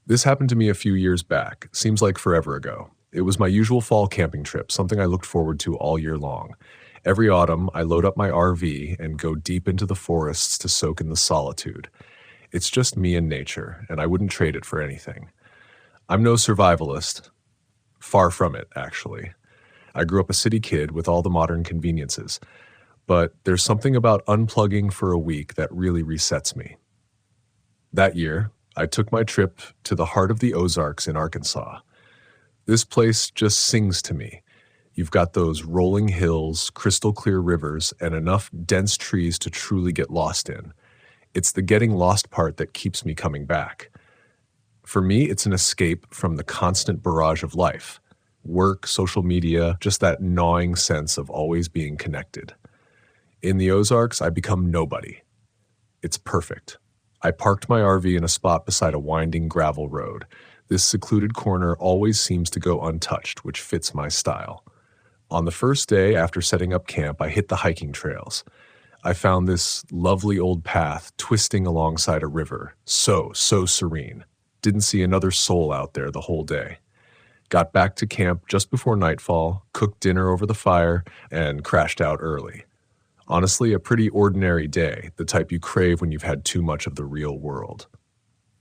This happened to me a few years back, seems like forever ago. It was my usual fall camping trip, something I looked forward to all year long. Every autumn, I load up my RV and go deep into the forests to soak in the solitude. It's just me and nature, and I wouldn't trade it for anything. I'm no survivalist. Far from it, actually. I grew up a city kid with all the modern conveniences, but there's something about unplugging for a week that really resets me. That year, I took my trip to the heart of the Ozarks in Arkansas. This place just sings to me. You've got those rolling hills, crystal clear rivers, and enough dense trees to truly get lost in. It's the getting lost part that keeps me coming back. For me, it's an escape from the constant barrage of life. Work, social media, just that gnawing sense of always being connected. In the Ozarks, I become nobody. It's perfect. I parked my RV in a spot beside a winding gravel road. This secluded corner always seems to go untouched, which fits my style. On the first day after setting up camp, I hit the hiking trails. I found this lovely old path twisting alongside a river, so serene. Didn't see another soul out there the whole day. Got back to camp just before nightfall, cooked dinner over the fire, and crashed out early. Honestly, a pretty ordinary day, the type you crave when you've had too much of the real world.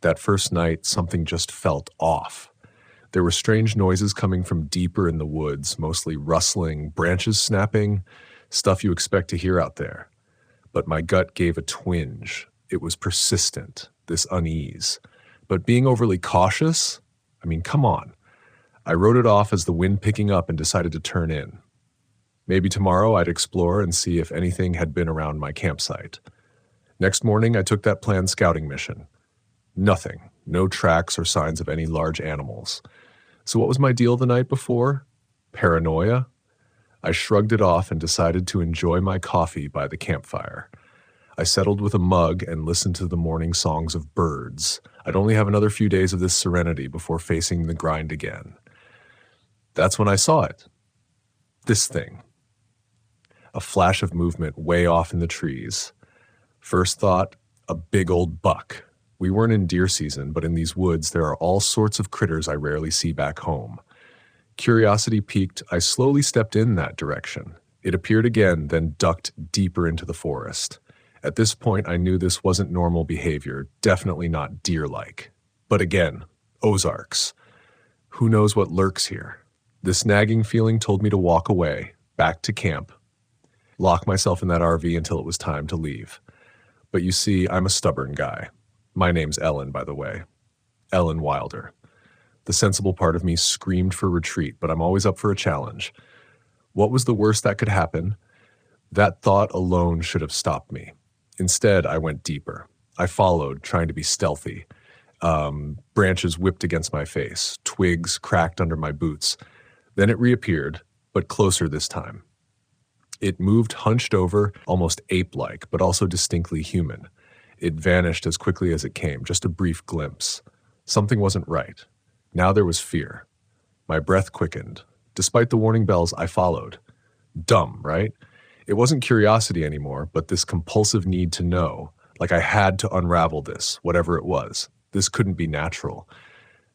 That first night, something just felt off. There were strange noises coming from deeper in the woods, mostly rustling, branches snapping, stuff you expect to hear out there. But my gut gave a twinge. It was persistent, this unease. But being overly cautious? I mean, come on. I wrote it off as the wind picking up and decided to turn in. Maybe tomorrow I'd explore and see if anything had been around my campsite. Next morning, I took that planned scouting mission. Nothing. No tracks or signs of any large animals. So what was my deal the night before? Paranoia? I shrugged it off and decided to enjoy my coffee by the campfire. I settled with a mug and listened to the morning songs of birds. I'd only have another few days of this serenity before facing the grind again. That's when I saw it. This thing. A flash of movement way off in the trees. First thought, a big old buck. We weren't in deer season, but in these woods there are all sorts of critters I rarely see back home. Curiosity piqued, I slowly stepped in that direction. It appeared again, then ducked deeper into the forest. At this point, I knew this wasn't normal behavior, definitely not deer-like. But again, Ozarks. Who knows what lurks here? This nagging feeling told me to walk away, back to camp, lock myself in that RV until it was time to leave. But you see, I'm a stubborn guy. My name's Ellen, by the way. Ellen Wilder. The sensible part of me screamed for retreat, but I'm always up for a challenge. What was the worst that could happen? That thought alone should have stopped me. Instead, I went deeper. I followed, trying to be stealthy. Branches whipped against my face. Twigs cracked under my boots. Then it reappeared, but closer this time. It moved hunched over, almost ape-like, but also distinctly human. It vanished as quickly as it came, just a brief glimpse. Something wasn't right. Now there was fear. My breath quickened. Despite the warning bells, I followed. Dumb, right? It wasn't curiosity anymore, but this compulsive need to know, like I had to unravel this, whatever it was. This couldn't be natural.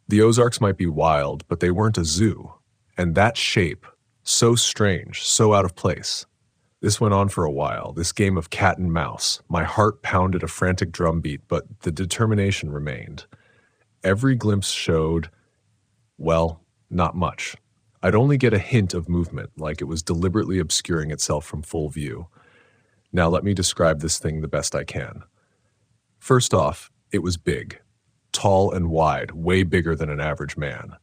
The Ozarks might be wild, but they weren't a zoo. And that shape, so strange, so out of place. This went on for a while, this game of cat and mouse. My heart pounded a frantic drumbeat, but the determination remained. Every glimpse showed, well, not much. I'd only get a hint of movement, like it was deliberately obscuring itself from full view. Now let me describe this thing the best I can. First off, it was big. Tall and wide, way bigger than an average man.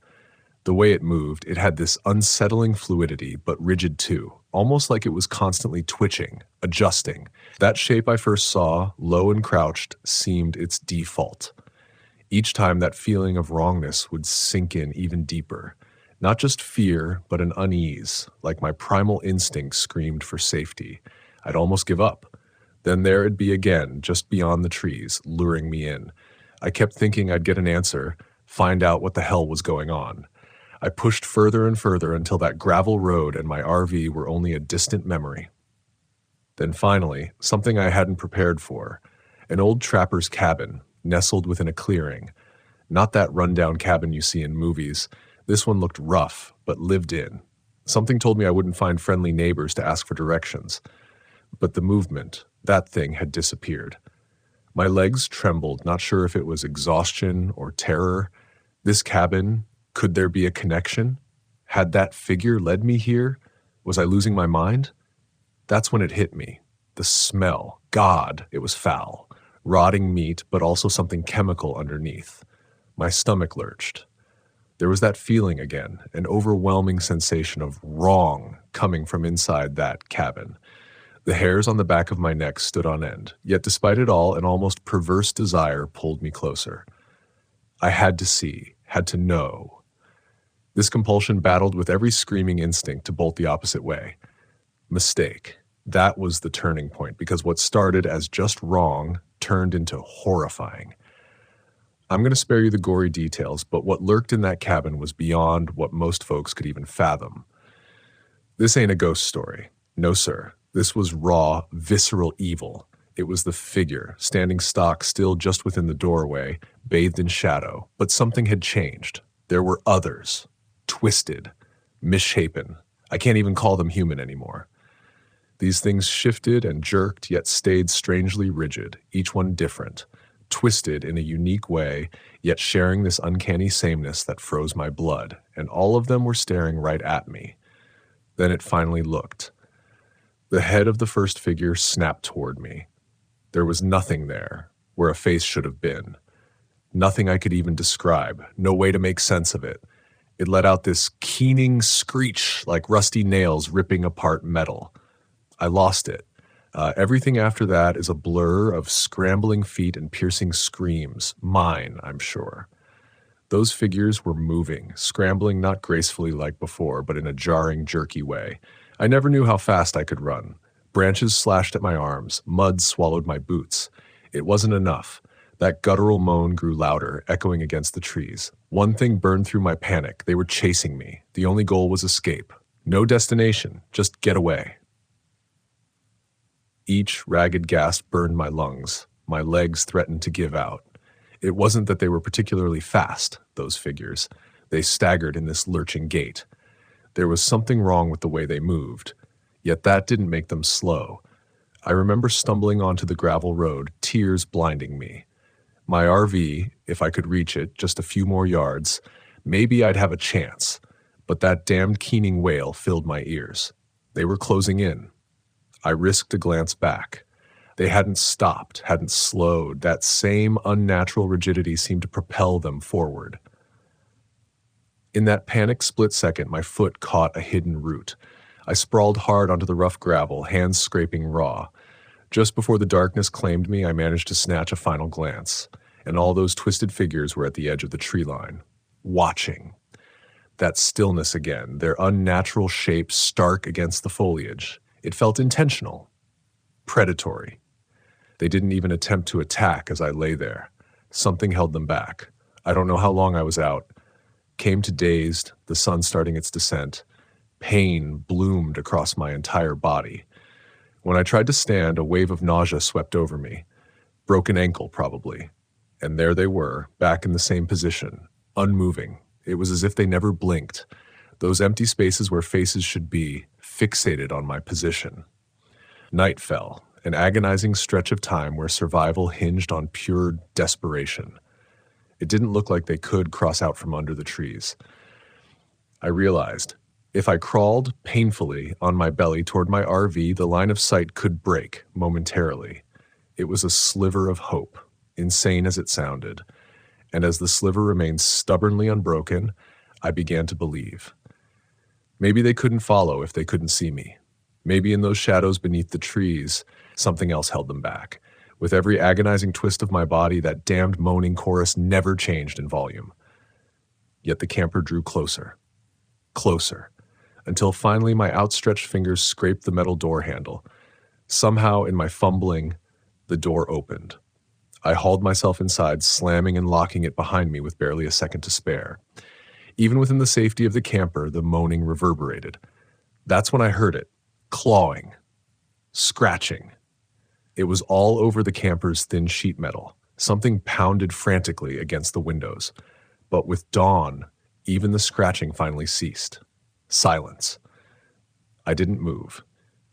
The way it moved, it had this unsettling fluidity, but rigid too, almost like it was constantly twitching, adjusting. That shape I first saw, low and crouched, seemed its default. Each time that feeling of wrongness would sink in even deeper. Not just fear, but an unease, like my primal instinct screamed for safety. I'd almost give up. Then there it'd be again, just beyond the trees, luring me in. I kept thinking I'd get an answer, find out what the hell was going on. I pushed further and further until that gravel road and my RV were only a distant memory. Then finally, something I hadn't prepared for, an old trapper's cabin, nestled within a clearing. Not that rundown cabin you see in movies. This one looked rough, but lived in. Something told me I wouldn't find friendly neighbors to ask for directions. But the movement, that thing had disappeared. My legs trembled, not sure if it was exhaustion or terror. This cabin, could there be a connection? Had that figure led me here? Was I losing my mind? That's when it hit me. The smell. God, it was foul. Rotting meat, but also something chemical underneath. My stomach lurched. There was that feeling again, an overwhelming sensation of wrong coming from inside that cabin. The hairs on the back of my neck stood on end, yet despite it all, an almost perverse desire pulled me closer. I had to see, had to know. This compulsion battled with every screaming instinct to bolt the opposite way. Mistake. That was the turning point, because what started as just wrong turned into horrifying. I'm going to spare you the gory details, but what lurked in that cabin was beyond what most folks could even fathom. This ain't a ghost story. No, sir. This was raw, visceral evil. It was the figure, standing stock still just within the doorway, bathed in shadow. But something had changed. There were others. Twisted. Misshapen. I can't even call them human anymore. These things shifted and jerked, yet stayed strangely rigid, each one different. Twisted in a unique way, yet sharing this uncanny sameness that froze my blood, and all of them were staring right at me. Then it finally looked. The head of the first figure snapped toward me. There was nothing there, where a face should have been. Nothing I could even describe, no way to make sense of it. It let out this keening screech like rusty nails ripping apart metal. I lost it. Everything after that is a blur of scrambling feet and piercing screams. Mine, I'm sure. Those figures were moving, scrambling not gracefully like before, but in a jarring, jerky way. I never knew how fast I could run. Branches slashed at my arms. Mud swallowed my boots. It wasn't enough. That guttural moan grew louder, echoing against the trees. One thing burned through my panic. They were chasing me. The only goal was escape. No destination, just get away. Each ragged gasp burned my lungs. My legs threatened to give out. It wasn't that they were particularly fast, those figures. They staggered in this lurching gait. There was something wrong with the way they moved, yet that didn't make them slow. I remember stumbling onto the gravel road, tears blinding me. My RV, if I could reach it just a few more yards, maybe I'd have a chance, but that damned keening wail filled my ears. They were closing in. I risked a glance back. They hadn't stopped, hadn't slowed. That same unnatural rigidity seemed to propel them forward. In that panicked split second, my foot caught a hidden root. I sprawled hard onto the rough gravel, hands scraping raw. Just before the darkness claimed me, I managed to snatch a final glance, and all those twisted figures were at the edge of the tree line, watching. That stillness again, their unnatural shape stark against the foliage. It felt intentional, predatory. They didn't even attempt to attack as I lay there. Something held them back. I don't know how long I was out. Came to dazed, the sun starting its descent. Pain bloomed across my entire body. When I tried to stand, a wave of nausea swept over me. Broken ankle, probably. And there they were, back in the same position, unmoving. It was as if they never blinked. Those empty spaces where faces should be, fixated on my position. Night fell, an agonizing stretch of time where survival hinged on pure desperation. It didn't look like they could cross out from under the trees. I realized, if I crawled painfully on my belly toward my RV, the line of sight could break momentarily. It was a sliver of hope, insane as it sounded. And as the sliver remained stubbornly unbroken, I began to believe. Maybe they couldn't follow if they couldn't see me. Maybe in those shadows beneath the trees, something else held them back. With every agonizing twist of my body, that damned moaning chorus never changed in volume. Yet the camper drew closer, closer, until finally my outstretched fingers scraped the metal door handle. Somehow, in my fumbling, the door opened. I hauled myself inside, slamming and locking it behind me with barely a second to spare. Even within the safety of the camper, the moaning reverberated. That's when I heard it, clawing, scratching. It was all over the camper's thin sheet metal, Something pounded frantically against the windows. But with dawn, even the scratching finally ceased. Silence. I didn't move.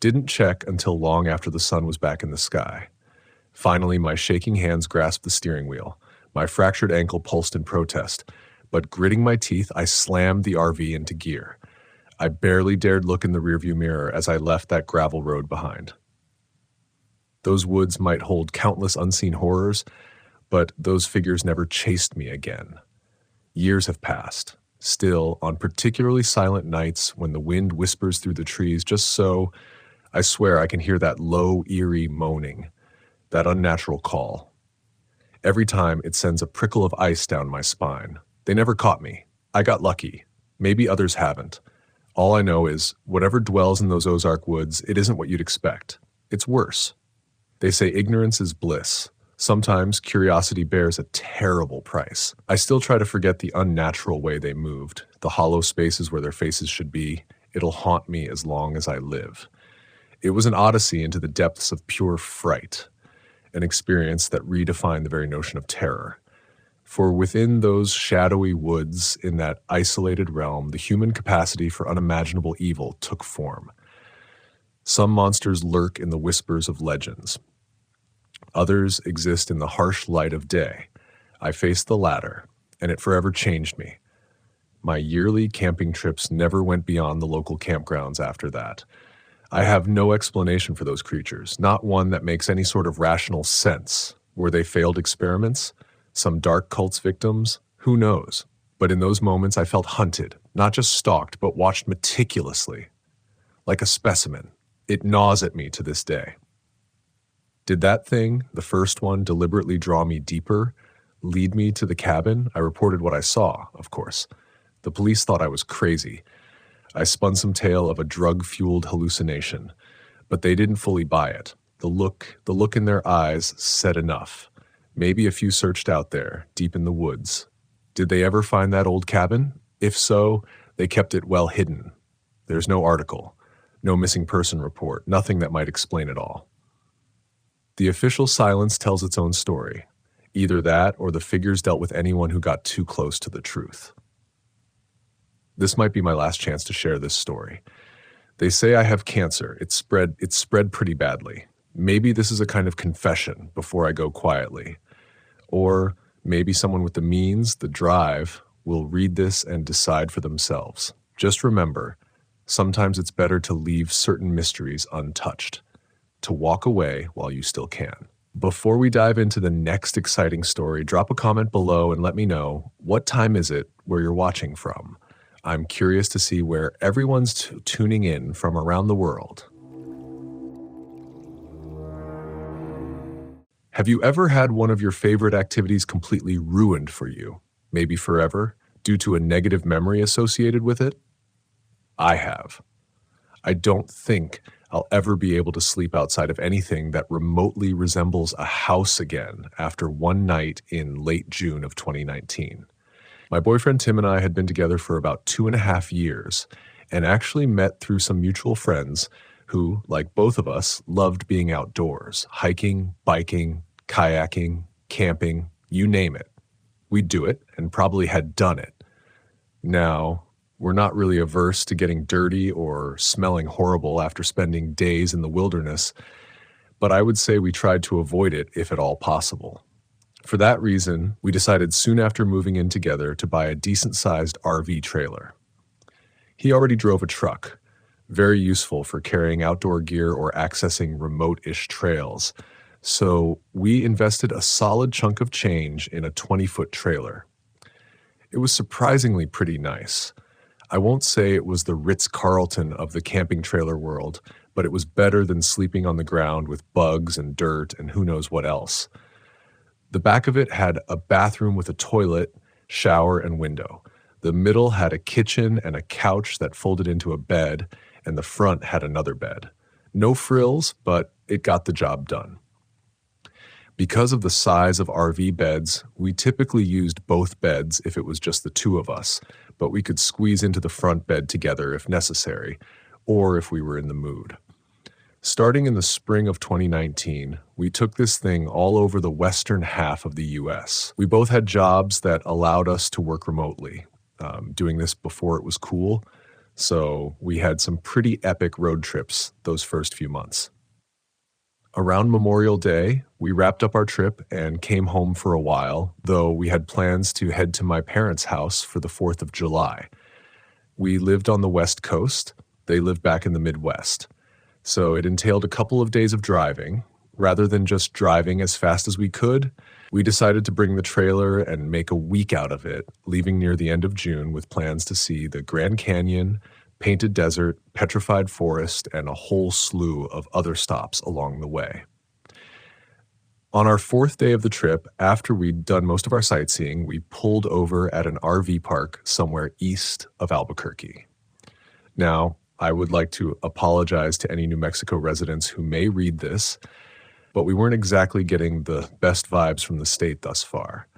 Didn't check until long after the sun was back in the sky. Finally, my shaking hands grasped the steering wheel. My fractured ankle pulsed in protest. But gritting my teeth, I slammed the RV into gear. I barely dared look in the rearview mirror as I left that gravel road behind. Those woods might hold countless unseen horrors, but those figures never chased me again. Years have passed. Still, on particularly silent nights when the wind whispers through the trees just so, I swear I can hear that low, eerie moaning, that unnatural call. Every time it sends a prickle of ice down my spine. They never caught me. I got lucky. Maybe others haven't. All I know is, whatever dwells in those Ozark woods, it isn't what you'd expect. It's worse. They say ignorance is bliss. Sometimes curiosity bears a terrible price. I still try to forget the unnatural way they moved, the hollow spaces where their faces should be. It'll haunt me as long as I live. It was an odyssey into the depths of pure fright, an experience that redefined the very notion of terror. For within those shadowy woods, in that isolated realm, the human capacity for unimaginable evil took form. Some monsters lurk in the whispers of legends. Others exist in the harsh light of day. I faced the latter, and it forever changed me. My yearly camping trips never went beyond the local campgrounds after that. I have no explanation for those creatures, not one that makes any sort of rational sense. Were they failed experiments? Some dark cult's victims? Who knows? But in those moments I felt hunted, not just stalked, but watched meticulously. Like a specimen. It gnaws at me to this day. Did that thing, the first one, deliberately draw me deeper, lead me to the cabin? I reported what I saw, of course. The police thought I was crazy. I spun some tale of a drug-fueled hallucination, but they didn't fully buy it. The look in their eyes said enough. Maybe a few searched out there, deep in the woods. Did they ever find that old cabin? If so, they kept it well hidden. There's no article, no missing person report, nothing that might explain it all. The official silence tells its own story. Either that or the figures dealt with anyone who got too close to the truth. This might be my last chance to share this story. They say I have cancer. It's spread pretty badly. Maybe this is a kind of confession before I go quietly. Or maybe someone with the means, the drive, will read this and decide for themselves. Just remember, sometimes it's better to leave certain mysteries untouched, to walk away while you still can. Before we dive into the next exciting story, drop a comment below and let me know, what time is it where you're watching from? I'm curious to see where everyone's tuning in from around the world. Have you ever had one of your favorite activities completely ruined for you, maybe forever, due to a negative memory associated with it? I have. I don't think I'll ever be able to sleep outside of anything that remotely resembles a house again after one night in late June of 2019. My boyfriend Tim and I had been together for about 2.5 years and actually met through some mutual friends who, like both of us, loved being outdoors, hiking, biking, kayaking, camping, you name it. We'd do it and probably had done it. Now, we're not really averse to getting dirty or smelling horrible after spending days in the wilderness, but I would say we tried to avoid it if at all possible. For that reason, we decided soon after moving in together to buy a decent-sized RV trailer. He already drove a truck, very useful for carrying outdoor gear or accessing remote-ish trails, so we invested a solid chunk of change in a 20-foot trailer. It was surprisingly pretty nice. I won't say it was the Ritz-Carlton of the camping trailer world, but it was better than sleeping on the ground with bugs and dirt and who knows what else. The back of it had a bathroom with a toilet, shower, and window. The middle had a kitchen and a couch that folded into a bed, and the front had another bed. No frills, but it got the job done. Because of the size of RV beds, we typically used both beds if it was just the two of us, but we could squeeze into the front bed together if necessary, or if we were in the mood. Starting in the spring of 2019, we took this thing all over the western half of the US. We both had jobs that allowed us to work remotely, doing this before it was cool. So we had some pretty epic road trips those first few months. Around Memorial Day, we wrapped up our trip and came home for a while, though we had plans to head to my parents' house for the 4th of July. We lived on the West Coast. They lived back in the Midwest. So it entailed a couple of days of driving. Rather than just driving as fast as we could, we decided to bring the trailer and make a week out of it, leaving near the end of June with plans to see the Grand Canyon, Painted Desert, Petrified Forest, and a whole slew of other stops along the way. On our 4th day of the trip, after we'd done most of our sightseeing, we pulled over at an RV park somewhere east of Albuquerque. Now, I would like to apologize to any New Mexico residents who may read this, but we weren't exactly getting the best vibes from the state thus far.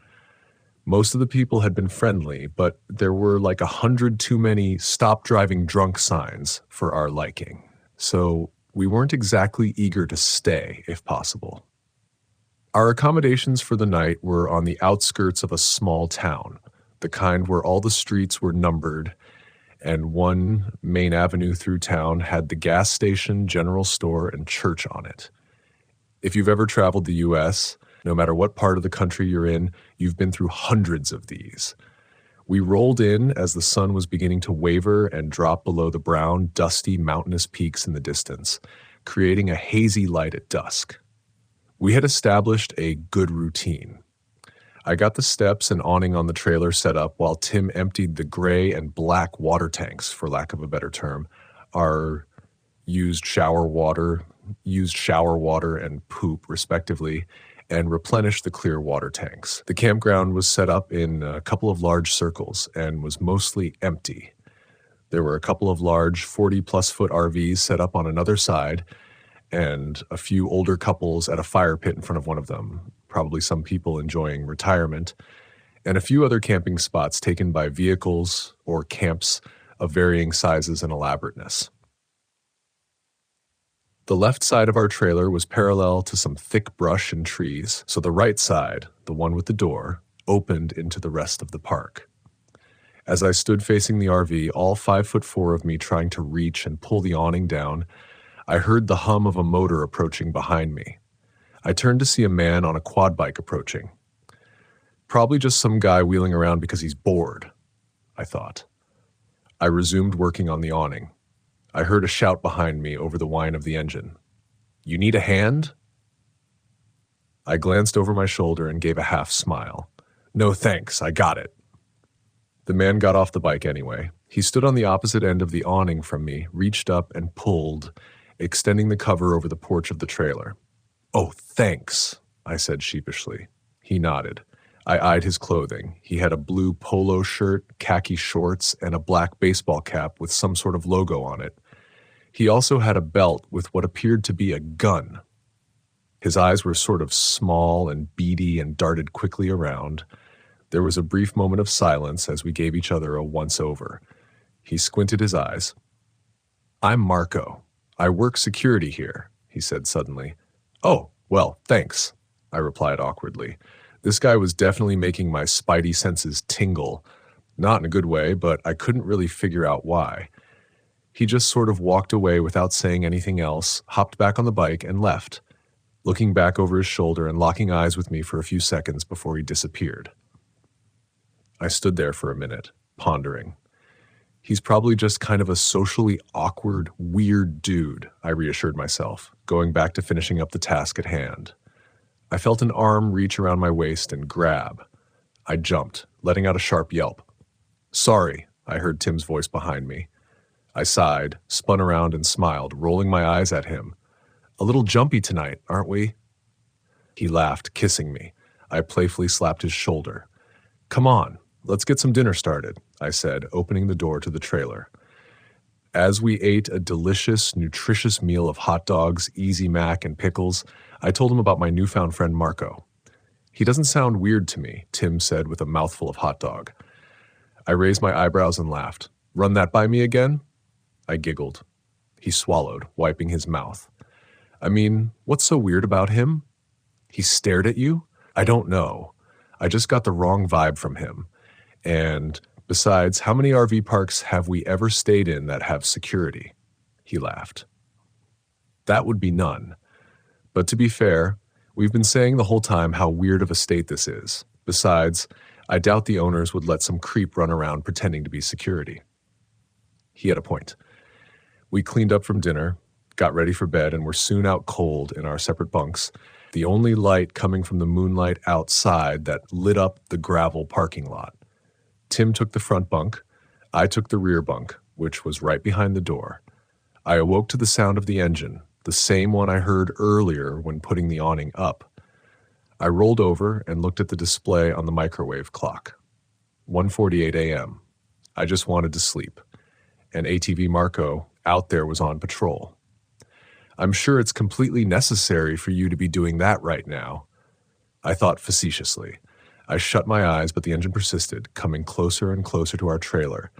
Most of the people had been friendly, but there were like 100 too many stop driving drunk signs for our liking. So we weren't exactly eager to stay, if possible. Our accommodations for the night were on the outskirts of a small town, the kind where all the streets were numbered, and one main avenue through town had the gas station, general store, and church on it. If you've ever traveled the U.S., no matter what part of the country you're in, you've been through hundreds of these. We rolled in as the sun was beginning to waver and drop below the brown, dusty, mountainous peaks in the distance, creating a hazy light at dusk. We had established a good routine. I got the steps and awning on the trailer set up while Tim emptied the gray and black water tanks, for lack of a better term, our used shower water and poop, respectively, and replenished the clear water tanks. The campground was set up in a couple of large circles and was mostly empty. There were a couple of large 40-plus foot RVs set up on another side, and a few older couples at a fire pit in front of one of them, probably some people enjoying retirement, and a few other camping spots taken by vehicles or camps of varying sizes and elaborateness. The left side of our trailer was parallel to some thick brush and trees, so the right side, the one with the door, opened into the rest of the park. As I stood facing the RV, all 5'4" of me trying to reach and pull the awning down, I heard the hum of a motor approaching behind me. I turned to see a man on a quad bike approaching. Probably just some guy wheeling around because he's bored, I thought. I resumed working on the awning. I heard a shout behind me over the whine of the engine. "You need a hand?" I glanced over my shoulder and gave a half smile. "No thanks, I got it." The man got off the bike anyway. He stood on the opposite end of the awning from me, reached up and pulled, extending the cover over the porch of the trailer. "Oh, thanks," I said sheepishly. He nodded. I eyed his clothing. He had a blue polo shirt, khaki shorts, and a black baseball cap with some sort of logo on it. He also had a belt with what appeared to be a gun. His eyes were sort of small and beady and darted quickly around. There was a brief moment of silence as we gave each other a once-over. He squinted his eyes. "I'm Marco. I work security here," he said suddenly. "Oh, well, thanks," I replied awkwardly. This guy was definitely making my spidey senses tingle. Not in a good way, but I couldn't really figure out why. He just sort of walked away without saying anything else, hopped back on the bike, and left, looking back over his shoulder and locking eyes with me for a few seconds before he disappeared. I stood there for a minute, pondering. He's probably just kind of a socially awkward, weird dude, I reassured myself, going back to finishing up the task at hand. I felt an arm reach around my waist and grab. I jumped, letting out a sharp yelp. "Sorry," I heard Tim's voice behind me. I sighed, spun around and smiled, rolling my eyes at him. "A little jumpy tonight, aren't we?" He laughed, kissing me. I playfully slapped his shoulder. "Come on, let's get some dinner started," I said, opening the door to the trailer. As we ate a delicious, nutritious meal of hot dogs, Easy Mac, and pickles, I told him about my newfound friend Marco. "He doesn't sound weird to me," Tim said with a mouthful of hot dog. I raised my eyebrows and laughed. "Run that by me again?" I giggled. He swallowed, wiping his mouth. I mean, what's so weird about him? He stared at you? I don't know. I just got the wrong vibe from him. And besides, how many RV parks have we ever stayed in that have security? He laughed. That would be none. But to be fair, we've been saying the whole time how weird of a state this is. Besides, I doubt the owners would let some creep run around pretending to be security. He had a point. We cleaned up from dinner, got ready for bed, and were soon out cold in our separate bunks, the only light coming from the moonlight outside that lit up the gravel parking lot. Tim took the front bunk. I took the rear bunk, which was right behind the door. I awoke to the sound of the engine, the same one I heard earlier when putting the awning up. I rolled over and looked at the display on the microwave clock. 1:48 a.m. I just wanted to sleep. And ATV Marco out there was on patrol. I'm sure it's completely necessary for you to be doing that right now. I thought facetiously. I shut my eyes, but the engine persisted, coming closer and closer to our trailer.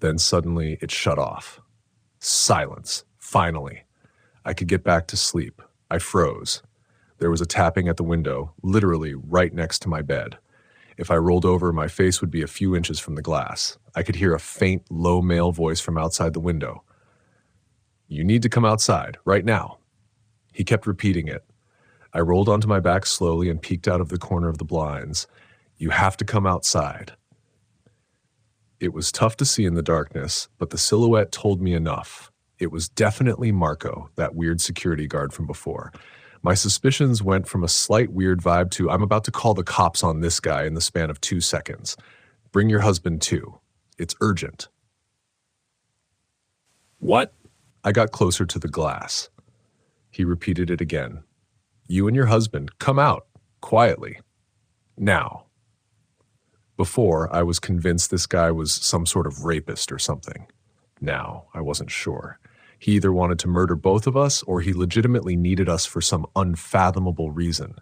Then suddenly it shut off. Silence. Finally. I could get back to sleep. I froze. There was a tapping at the window, literally right next to my bed. If I rolled over, my face would be a few inches from the glass. I could hear a faint, low male voice from outside the window. You need to come outside, right now. He kept repeating it. I rolled onto my back slowly and peeked out of the corner of the blinds. You have to come outside. It was tough to see in the darkness, but the silhouette told me enough. It was definitely Marco, that weird security guard from before. My suspicions went from a slight weird vibe to I'm about to call the cops on this guy in the span of 2 seconds. Bring your husband too. It's urgent. What? I got closer to the glass. He repeated it again. You and your husband, come out, quietly. Now. Before, I was convinced this guy was some sort of rapist or something. Now, I wasn't sure. He either wanted to murder both of us or he legitimately needed us for some unfathomable reason.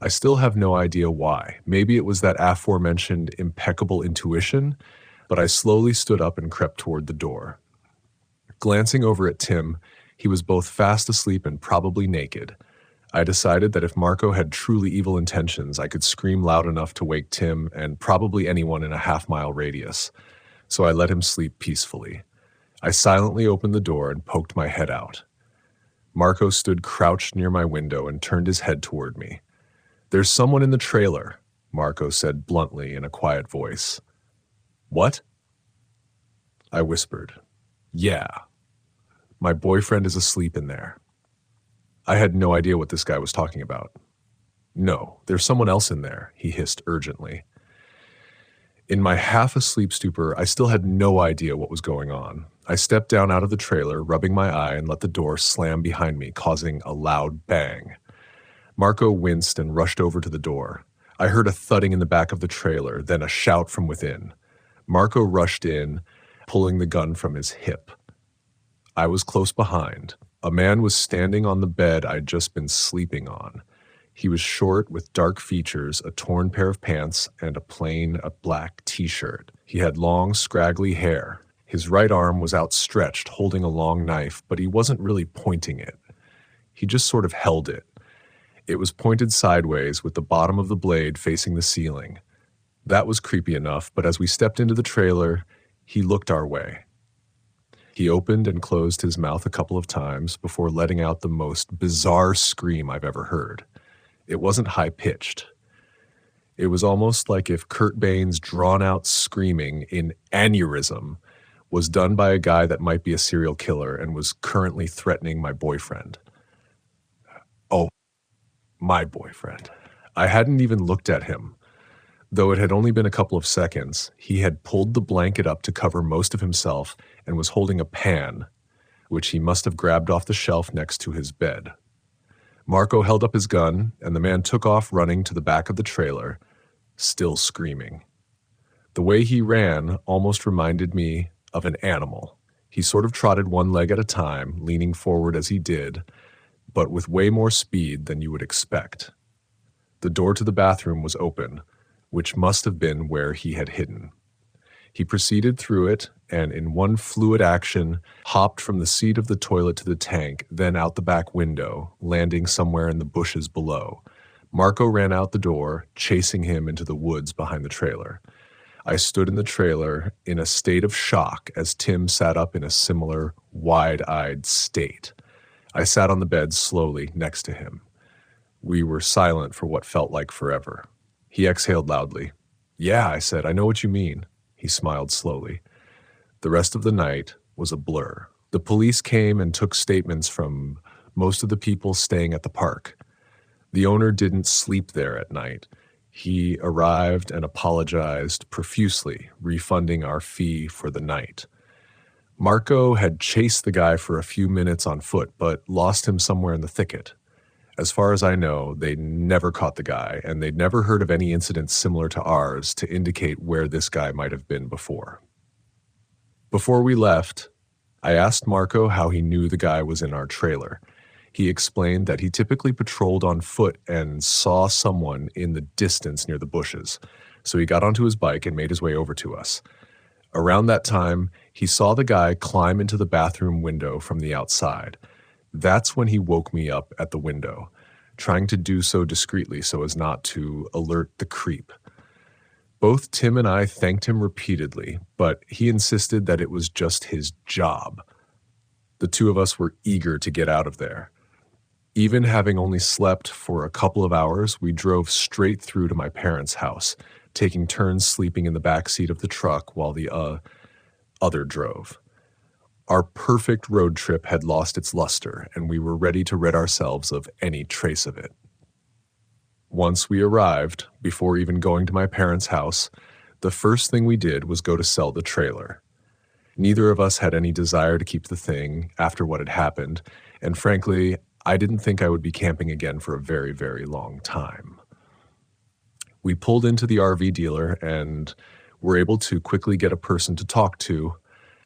I still have no idea why. Maybe it was that aforementioned impeccable intuition, but I slowly stood up and crept toward the door. Glancing over at Tim, he was both fast asleep and probably naked. I decided that if Marco had truly evil intentions, I could scream loud enough to wake Tim and probably anyone in a half-mile radius. So I let him sleep peacefully. I silently opened the door and poked my head out. Marco stood crouched near my window and turned his head toward me. There's someone in the trailer, Marco said bluntly in a quiet voice. What? I whispered. Yeah. My boyfriend is asleep in there. I had no idea what this guy was talking about. No, there's someone else in there, he hissed urgently. In my half-asleep stupor, I still had no idea what was going on. I stepped down out of the trailer, rubbing my eye, and let the door slam behind me, causing a loud bang. Marco winced and rushed over to the door. I heard a thudding in the back of the trailer, then a shout from within. Marco rushed in, pulling the gun from his hip. I was close behind. A man was standing on the bed I'd just been sleeping on. He was short with dark features, a torn pair of pants, and a plain black t-shirt. He had long, scraggly hair. His right arm was outstretched, holding a long knife, but he wasn't really pointing it. He just sort of held it. It was pointed sideways, with the bottom of the blade facing the ceiling. That was creepy enough, but as we stepped into the trailer, he looked our way. He opened and closed his mouth a couple of times before letting out the most bizarre scream I've ever heard. It wasn't high-pitched. It was almost like if Kurt Bain's drawn-out screaming in aneurysm was done by a guy that might be a serial killer and was currently threatening my boyfriend. Oh, my boyfriend. I hadn't even looked at him. Though it had only been a couple of seconds, he had pulled the blanket up to cover most of himself and was holding a pan, which he must have grabbed off the shelf next to his bed. Marco held up his gun, and the man took off running to the back of the trailer, still screaming. The way he ran almost reminded me of an animal. He sort of trotted one leg at a time, leaning forward as he did, but with way more speed than you would expect. The door to the bathroom was open, which must have been where he had hidden. He proceeded through it and, in one fluid action, hopped from the seat of the toilet to the tank, then out the back window, landing somewhere in the bushes below. Marco ran out the door, chasing him into the woods behind the trailer. I stood in the trailer in a state of shock as Tim sat up in a similar wide-eyed state. I sat on the bed slowly next to him. We were silent for what felt like forever. He exhaled loudly. "Yeah," I said, "I know what you mean." He smiled slowly. The rest of the night was a blur. The police came and took statements from most of the people staying at the park. The owner didn't sleep there at night. He arrived and apologized profusely, refunding our fee for the night. Marco had chased the guy for a few minutes on foot, but lost him somewhere in the thicket. As far as I know, they never caught the guy, and they'd never heard of any incidents similar to ours to indicate where this guy might have been before. Before we left, I asked Marco how he knew the guy was in our trailer. He explained that he typically patrolled on foot and saw someone in the distance near the bushes, so he got onto his bike and made his way over to us. Around that time, he saw the guy climb into the bathroom window from the outside. That's when he woke me up at the window, trying to do so discreetly so as not to alert the creep. Both Tim and I thanked him repeatedly, but he insisted that it was just his job. The two of us were eager to get out of there. Even having only slept for a couple of hours, we drove straight through to my parents' house, taking turns sleeping in the back seat of the truck while the other drove. Our perfect road trip had lost its luster, and we were ready to rid ourselves of any trace of it. Once we arrived, before even going to my parents' house, the first thing we did was go to sell the trailer. Neither of us had any desire to keep the thing after what had happened, and frankly, I didn't think I would be camping again for a very, very long time. We pulled into the RV dealer and were able to quickly get a person to talk to.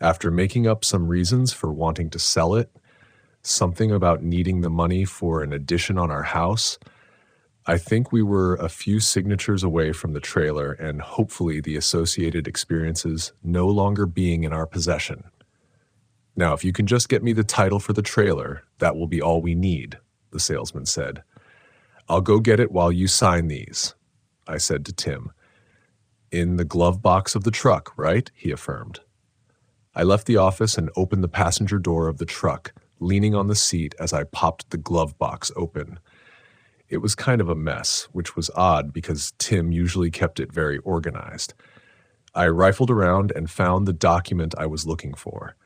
After making up some reasons for wanting to sell it, something about needing the money for an addition on our house, I think we were a few signatures away from the trailer and hopefully the associated experiences no longer being in our possession. "Now, if you can just get me the title for the trailer, that will be all we need," the salesman said. "I'll go get it while you sign these," I said to Tim. "In the glove box of the truck, right?" he affirmed. I left the office and opened the passenger door of the truck, leaning on the seat as I popped the glove box open. It was kind of a mess, which was odd because Tim usually kept it very organized. I rifled around and found the document I was looking for.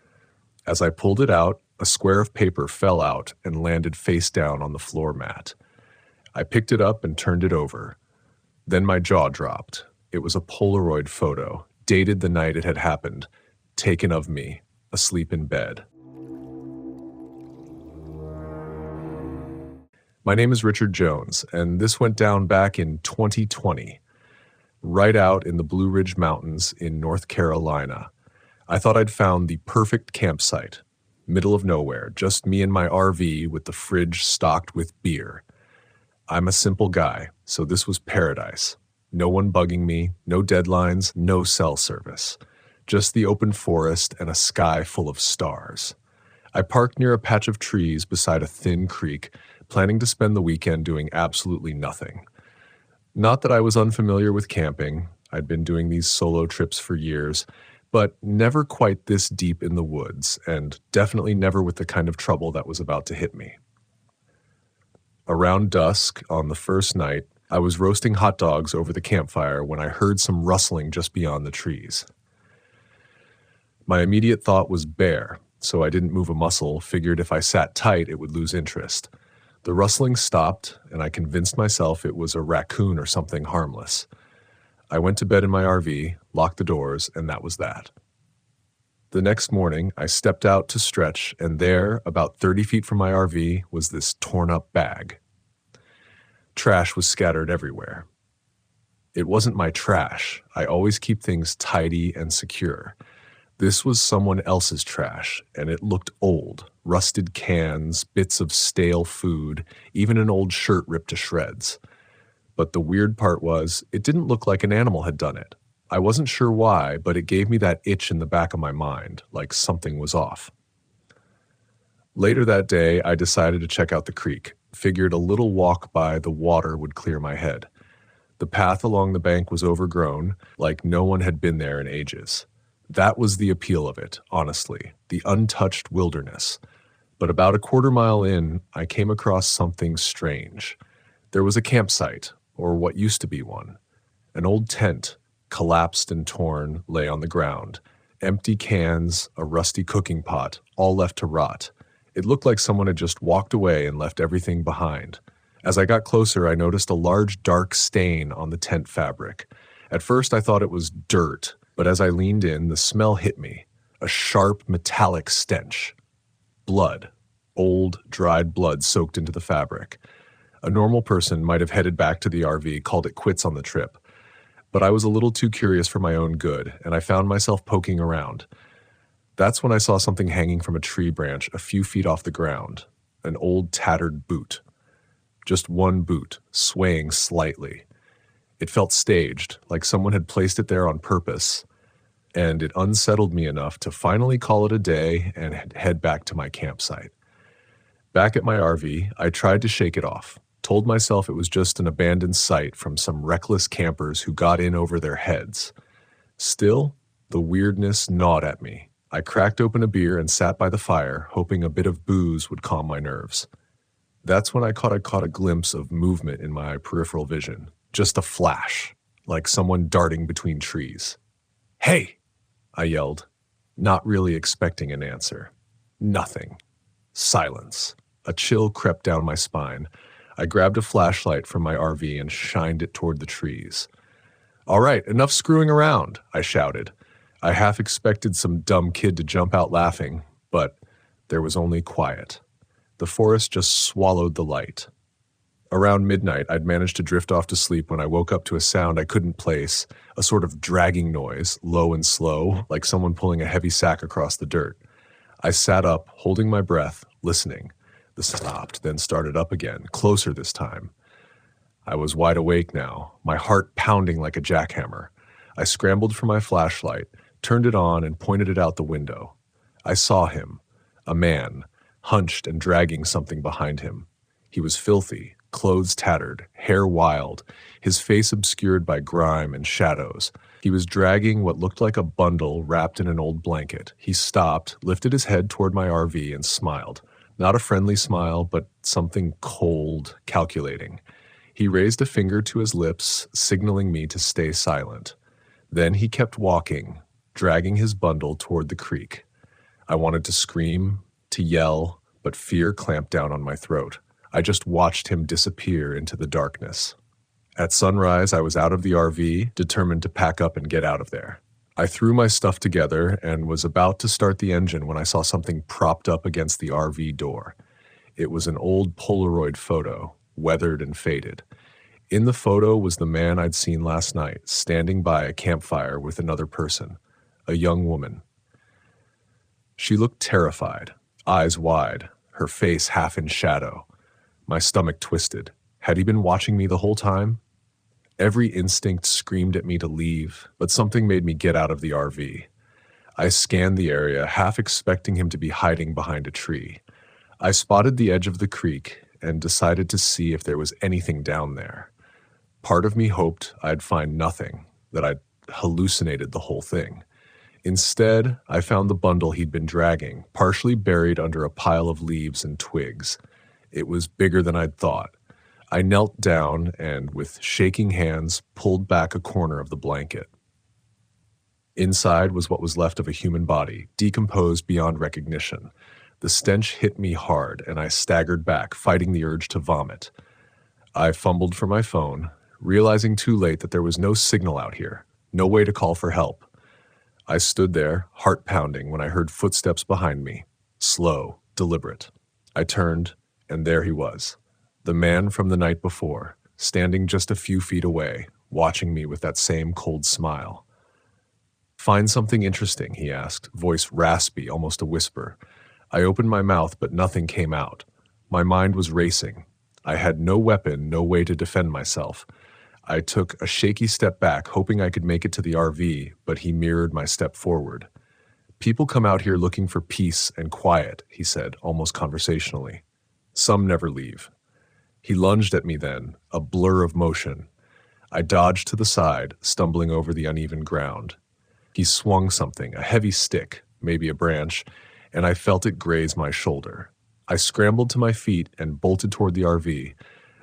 As I pulled it out, a square of paper fell out and landed face down on the floor mat. I picked it up and turned it over. Then my jaw dropped. It was a Polaroid photo, dated the night it had happened, taken of me, asleep in bed. My name is Richard Jones, and this went down back in 2020, right out in the Blue Ridge Mountains in North Carolina. I thought I'd found the perfect campsite, middle of nowhere, just me and my RV with the fridge stocked with beer. I'm a simple guy, so this was paradise. No one bugging me, no deadlines, no cell service. Just the open forest and a sky full of stars. I parked near a patch of trees beside a thin creek, planning to spend the weekend doing absolutely nothing. Not that I was unfamiliar with camping. I'd been doing these solo trips for years, but never quite this deep in the woods, and definitely never with the kind of trouble that was about to hit me. Around dusk on the first night, I was roasting hot dogs over the campfire when I heard some rustling just beyond the trees. My immediate thought was bear, so I didn't move a muscle, figured if I sat tight it would lose interest. The rustling stopped, and I convinced myself it was a raccoon or something harmless. I went to bed in my RV, locked the doors, and that was that. The next morning, I stepped out to stretch, and there, about 30 feet from my RV, was this torn-up bag. Trash was scattered everywhere. It wasn't my trash. I always keep things tidy and secure. This was someone else's trash, and it looked old. Rusted cans, bits of stale food, even an old shirt ripped to shreds. But the weird part was, it didn't look like an animal had done it. I wasn't sure why, but it gave me that itch in the back of my mind, like something was off. Later that day, I decided to check out the creek. Figured a little walk by the water would clear my head. The path along the bank was overgrown, like no one had been there in ages. That was the appeal of it, honestly, the untouched wilderness. But about a quarter mile in, I came across something strange. There was a campsite, or what used to be one. An old tent, collapsed and torn, lay on the ground. Empty cans, a rusty cooking pot, all left to rot. It looked like someone had just walked away and left everything behind. As I got closer, I noticed a large dark stain on the tent fabric. At first, I thought it was dirt, but as I leaned in, the smell hit me. A sharp, metallic stench. Blood. Old, dried blood soaked into the fabric. A normal person might have headed back to the RV, called it quits on the trip. But I was a little too curious for my own good, and I found myself poking around. That's when I saw something hanging from a tree branch a few feet off the ground. An old, tattered boot. Just one boot, swaying slightly. It felt staged, like someone had placed it there on purpose, and it unsettled me enough to finally call it a day and head back to my campsite. Back at my RV, I tried to shake it off, told myself it was just an abandoned site from some reckless campers who got in over their heads. Still, the weirdness gnawed at me. I cracked open a beer and sat by the fire, hoping a bit of booze would calm my nerves. That's when I caught a glimpse of movement in my peripheral vision. Just a flash, like someone darting between trees. "Hey!" I yelled, not really expecting an answer. Nothing. Silence. A chill crept down my spine. I grabbed a flashlight from my RV and shined it toward the trees. "All right, enough screwing around," I shouted. I half expected some dumb kid to jump out laughing, but there was only quiet. The forest just swallowed the light. Around midnight, I'd managed to drift off to sleep when I woke up to a sound I couldn't place, a sort of dragging noise, low and slow, like someone pulling a heavy sack across the dirt. I sat up, holding my breath, listening. The sound stopped, then started up again, closer this time. I was wide awake now, my heart pounding like a jackhammer. I scrambled for my flashlight, turned it on, and pointed it out the window. I saw him, a man, hunched and dragging something behind him. He was filthy, clothes tattered, hair wild, his face obscured by grime and shadows. He was dragging what looked like a bundle wrapped in an old blanket. He stopped, lifted his head toward my RV, and smiled. Not a friendly smile, but something cold, calculating. He raised a finger to his lips, signaling me to stay silent. Then he kept walking, dragging his bundle toward the creek. I wanted to scream, to yell, but fear clamped down on my throat. I just watched him disappear into the darkness. At sunrise, I was out of the RV, determined to pack up and get out of there. I threw my stuff together and was about to start the engine when I saw something propped up against the RV door. It was an old Polaroid photo, weathered and faded. In the photo was the man I'd seen last night, standing by a campfire with another person, a young woman. She looked terrified, eyes wide, her face half in shadow. My stomach twisted. Had he been watching me the whole time? Every instinct screamed at me to leave, but something made me get out of the RV. I scanned the area, half expecting him to be hiding behind a tree. I spotted the edge of the creek and decided to see if there was anything down there. Part of me hoped I'd find nothing, that I'd hallucinated the whole thing. Instead, I found the bundle he'd been dragging, partially buried under a pile of leaves and twigs. It was bigger than I'd thought. I knelt down and, with shaking hands, pulled back a corner of the blanket. Inside was what was left of a human body, decomposed beyond recognition. The stench hit me hard, and I staggered back, fighting the urge to vomit. I fumbled for my phone, realizing too late that there was no signal out here, no way to call for help. I stood there, heart pounding, when I heard footsteps behind me, slow, deliberate. I turned, and there he was, the man from the night before, standing just a few feet away, watching me with that same cold smile. "Find something interesting," he asked, voice raspy, almost a whisper. I opened my mouth, but nothing came out. My mind was racing. I had no weapon, no way to defend myself. I took a shaky step back, hoping I could make it to the RV, but he mirrored my step forward. "People come out here looking for peace and quiet," he said, almost conversationally. "Some never leave." He lunged at me then, a blur of motion. I dodged to the side, stumbling over the uneven ground. He swung something, a heavy stick, maybe a branch, and I felt it graze my shoulder. I scrambled to my feet and bolted toward the RV,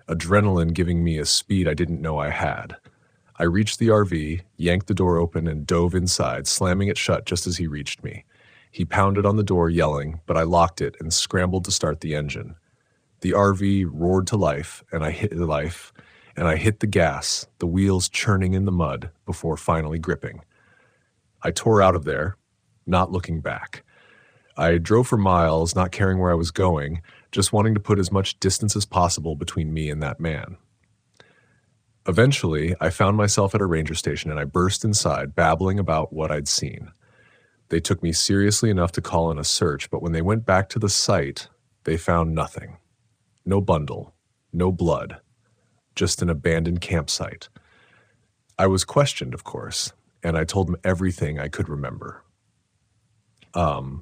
adrenaline giving me a speed I didn't know I had. I reached the RV, yanked the door open, and dove inside, slamming it shut just as he reached me. He pounded on the door, yelling, but I locked it and scrambled to start the engine. The RV roared to life, and I hit the gas, the wheels churning in the mud before finally gripping. I tore out of there, not looking back. I drove for miles, not caring where I was going, just wanting to put as much distance as possible between me and that man. Eventually, I found myself at a ranger station and I burst inside, babbling about what I'd seen. They took me seriously enough to call in a search, but when they went back to the site, they found nothing. No bundle, no blood, just an abandoned campsite. I was questioned, of course, and I told them everything I could remember.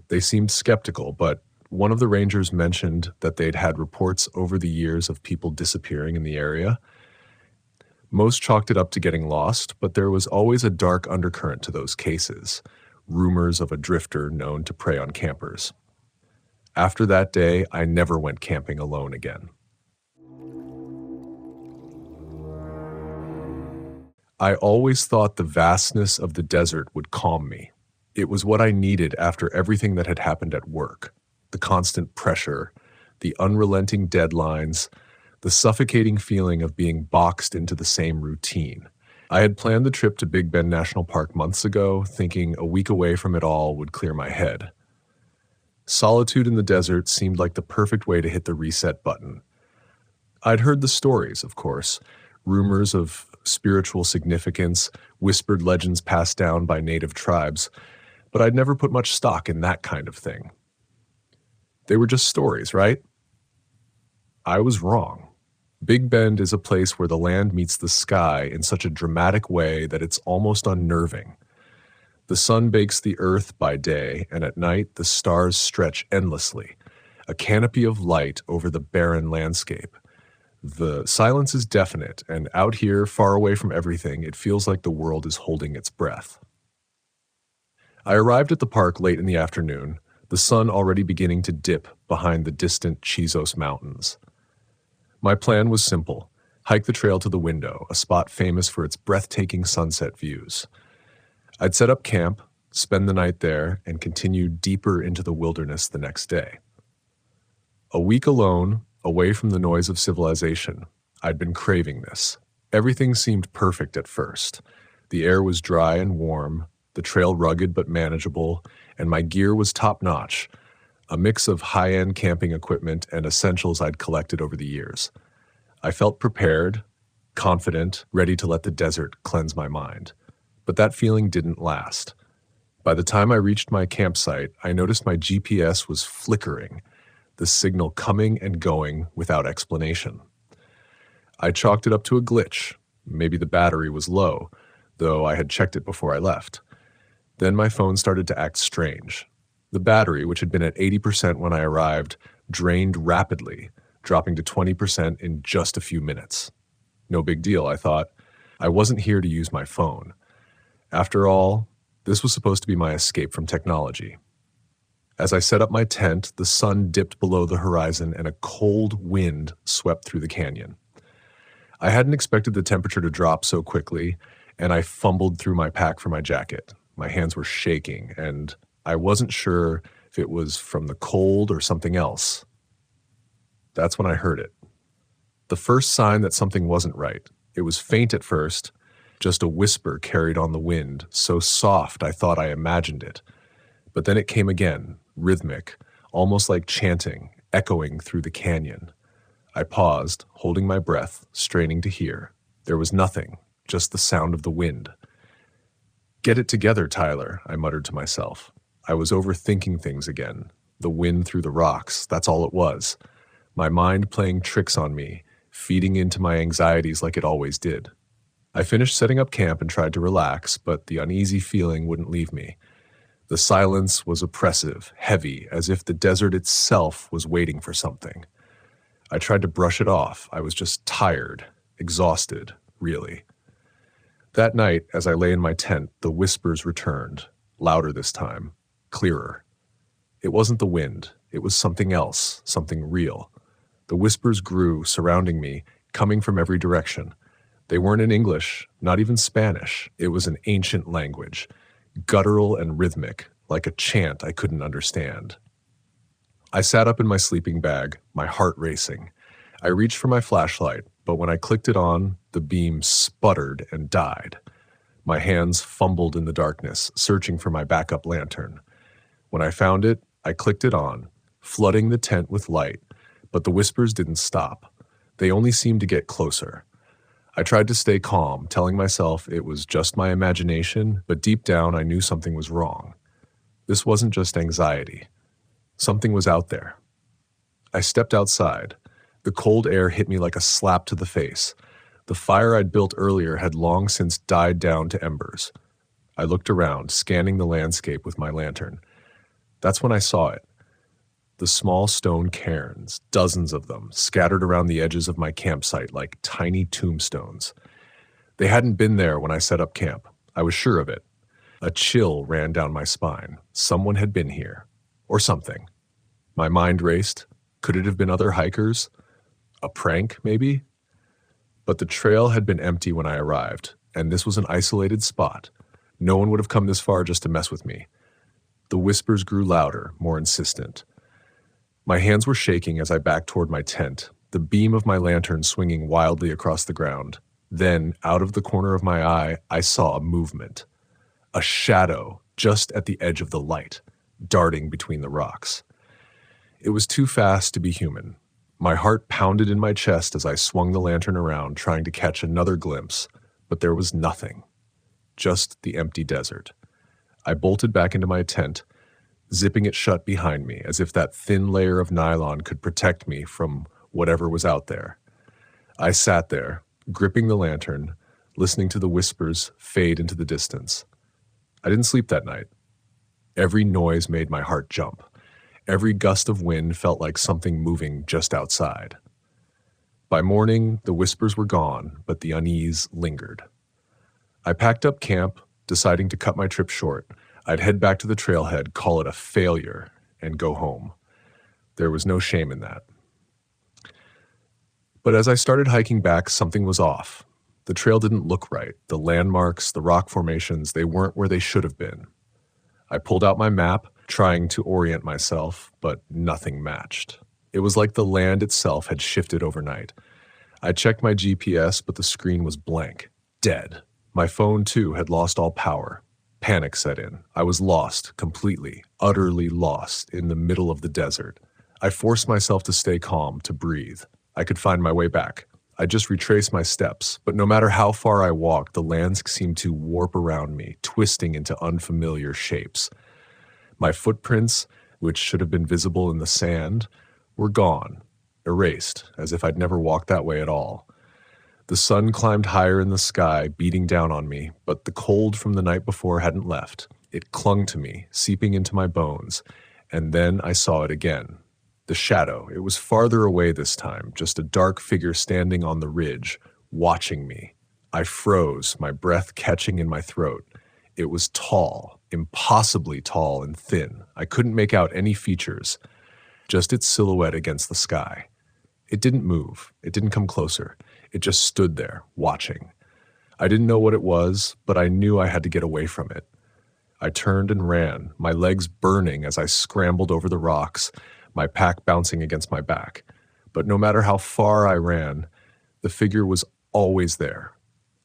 They seemed skeptical, but one of the rangers mentioned that they'd had reports over the years of people disappearing in the area. Most chalked it up to getting lost, but there was always a dark undercurrent to those cases, rumors of a drifter known to prey on campers. After that day, I never went camping alone again. I always thought the vastness of the desert would calm me. It was what I needed after everything that had happened at work. The constant pressure, the unrelenting deadlines, the suffocating feeling of being boxed into the same routine. I had planned the trip to Big Bend National Park months ago, thinking a week away from it all would clear my head. Solitude in the desert seemed like the perfect way to hit the reset button. I'd heard the stories, of course, rumors of spiritual significance, whispered legends passed down by native tribes, but I'd never put much stock in that kind of thing. They were just stories, right? I was wrong. Big Bend is a place where the land meets the sky in such a dramatic way that it's almost unnerving. The sun bakes the earth by day, and at night the stars stretch endlessly, a canopy of light over the barren landscape. The silence is deafening, and out here, far away from everything, it feels like the world is holding its breath. I arrived at the park late in the afternoon, the sun already beginning to dip behind the distant Chizos Mountains. My plan was simple: hike the trail to the window, a spot famous for its breathtaking sunset views. I'd set up camp, spend the night there, and continue deeper into the wilderness the next day. A week alone, away from the noise of civilization, I'd been craving this. Everything seemed perfect at first. The air was dry and warm, the trail rugged but manageable, and my gear was top-notch, a mix of high-end camping equipment and essentials I'd collected over the years. I felt prepared, confident, ready to let the desert cleanse my mind. But that feeling didn't last. By the time I reached my campsite, I noticed my GPS was flickering, the signal coming and going without explanation. I chalked it up to a glitch. Maybe the battery was low, though I had checked it before I left. Then my phone started to act strange. The battery, which had been at 80% when I arrived, drained rapidly, dropping to 20% in just a few minutes. No big deal, I thought. I wasn't here to use my phone. After all, this was supposed to be my escape from technology. As I set up my tent, the sun dipped below the horizon and a cold wind swept through the canyon. I hadn't expected the temperature to drop so quickly, and I fumbled through my pack for my jacket. My hands were shaking, and I wasn't sure if it was from the cold or something else. That's when I heard it. The first sign that something wasn't right. It was faint at first, just a whisper carried on the wind, so soft I thought I imagined it. But then it came again, rhythmic, almost like chanting, echoing through the canyon. I paused, holding my breath, straining to hear. There was nothing, just the sound of the wind. "Get it together, Tyler," I muttered to myself. I was overthinking things again. The wind through the rocks, that's all it was. My mind playing tricks on me, feeding into my anxieties like it always did. I finished setting up camp and tried to relax, but the uneasy feeling wouldn't leave me. The silence was oppressive, heavy, as if the desert itself was waiting for something. I tried to brush it off. I was just tired, exhausted, really. That night, as I lay in my tent, the whispers returned, louder this time, clearer. It wasn't the wind. It was something else, something real. The whispers grew, surrounding me, coming from every direction. They weren't in English, not even Spanish. It was an ancient language, guttural and rhythmic, like a chant I couldn't understand. I sat up in my sleeping bag, my heart racing. I reached for my flashlight, but when I clicked it on, the beam sputtered and died. My hands fumbled in the darkness, searching for my backup lantern. When I found it, I clicked it on, flooding the tent with light, but the whispers didn't stop. They only seemed to get closer. I tried to stay calm, telling myself it was just my imagination, but deep down I knew something was wrong. This wasn't just anxiety. Something was out there. I stepped outside. The cold air hit me like a slap to the face. The fire I'd built earlier had long since died down to embers. I looked around, scanning the landscape with my lantern. That's when I saw it. The small stone cairns, dozens of them, scattered around the edges of my campsite like tiny tombstones. They hadn't been there when I set up camp. I was sure of it. A chill ran down my spine. Someone had been here. Or something. My mind raced. Could it have been other hikers? A prank, maybe? But the trail had been empty when I arrived, and this was an isolated spot. No one would have come this far just to mess with me. The whispers grew louder, more insistent. My hands were shaking as I backed toward my tent, the beam of my lantern swinging wildly across the ground. Then, out of the corner of my eye, I saw a movement. A shadow just at the edge of the light, darting between the rocks. It was too fast to be human. My heart pounded in my chest as I swung the lantern around, trying to catch another glimpse, but there was nothing. Just the empty desert. I bolted back into my tent, zipping it shut behind me, as if that thin layer of nylon could protect me from whatever was out there. I sat there, gripping the lantern, listening to the whispers fade into the distance. I didn't sleep that night. Every noise made my heart jump. Every gust of wind felt like something moving just outside. By morning, the whispers were gone, but the unease lingered. I packed up camp, deciding to cut my trip short. I'd head back to the trailhead, call it a failure, and go home. There was no shame in that. But as I started hiking back, something was off. The trail didn't look right. The landmarks, the rock formations, they weren't where they should have been. I pulled out my map, trying to orient myself, but nothing matched. It was like the land itself had shifted overnight. I checked my GPS, but the screen was blank, dead. My phone, too, had lost all power. Panic set in. I was lost, completely, utterly lost, in the middle of the desert. I forced myself to stay calm, to breathe. I could find my way back. I just retraced my steps, but no matter how far I walked, the lands seemed to warp around me, twisting into unfamiliar shapes. My footprints, which should have been visible in the sand, were gone, erased, as if I'd never walked that way at all. The sun climbed higher in the sky, beating down on me, but the cold from the night before hadn't left. It clung to me, seeping into my bones, and then I saw it again. The shadow, it was farther away this time, just a dark figure standing on the ridge, watching me. I froze, my breath catching in my throat. It was tall, impossibly tall and thin. I couldn't make out any features, just its silhouette against the sky. It didn't move. It didn't come closer. It just stood there, watching. I didn't know what it was, but I knew I had to get away from it. I turned and ran, my legs burning as I scrambled over the rocks, my pack bouncing against my back. But no matter how far I ran, the figure was always there,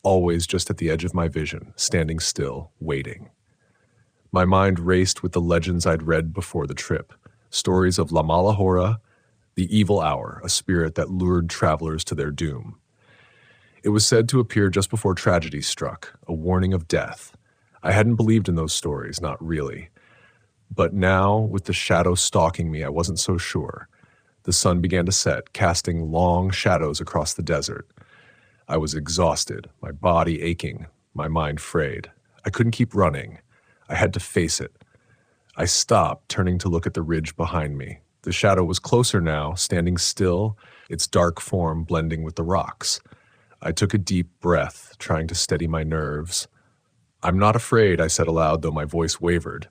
always just at the edge of my vision, standing still, waiting. My mind raced with the legends I'd read before the trip, stories of La Malahora, the evil hour, a spirit that lured travelers to their doom. It was said to appear just before tragedy struck, a warning of death. I hadn't believed in those stories, not really. But now, with the shadow stalking me, I wasn't so sure. The sun began to set, casting long shadows across the desert. I was exhausted, my body aching, my mind frayed. I couldn't keep running. I had to face it. I stopped, turning to look at the ridge behind me. The shadow was closer now, standing still, its dark form blending with the rocks. I took a deep breath, trying to steady my nerves. "I'm not afraid," I said aloud, though my voice wavered.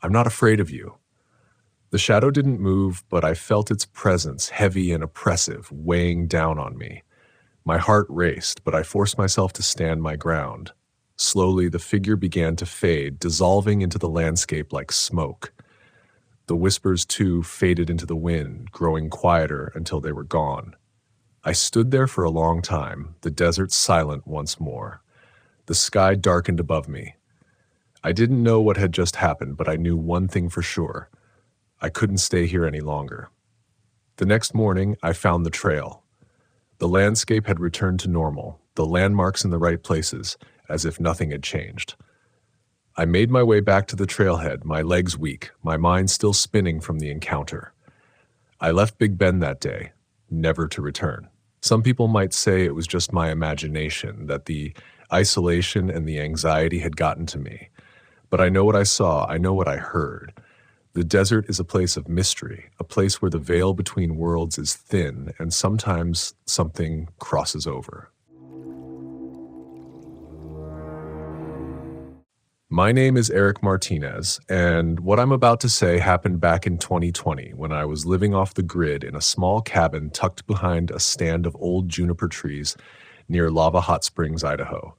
"I'm not afraid of you." The shadow didn't move, but I felt its presence, heavy and oppressive, weighing down on me. My heart raced, but I forced myself to stand my ground. Slowly, the figure began to fade, dissolving into the landscape like smoke. The whispers, too, faded into the wind, growing quieter until they were gone. I stood there for a long time, the desert silent once more. The sky darkened above me. I didn't know what had just happened, but I knew one thing for sure. I couldn't stay here any longer. The next morning, I found the trail. The landscape had returned to normal, the landmarks in the right places, as if nothing had changed. I made my way back to the trailhead, my legs weak, my mind still spinning from the encounter. I left Big Bend that day, never to return. Some people might say it was just my imagination, that the isolation and the anxiety had gotten to me. But I know what I saw, I know what I heard. The desert is a place of mystery, a place where the veil between worlds is thin, and sometimes something crosses over. My name is Eric Martinez, and what I'm about to say happened back in 2020 when I was living off the grid in a small cabin tucked behind a stand of old juniper trees near Lava Hot Springs, Idaho.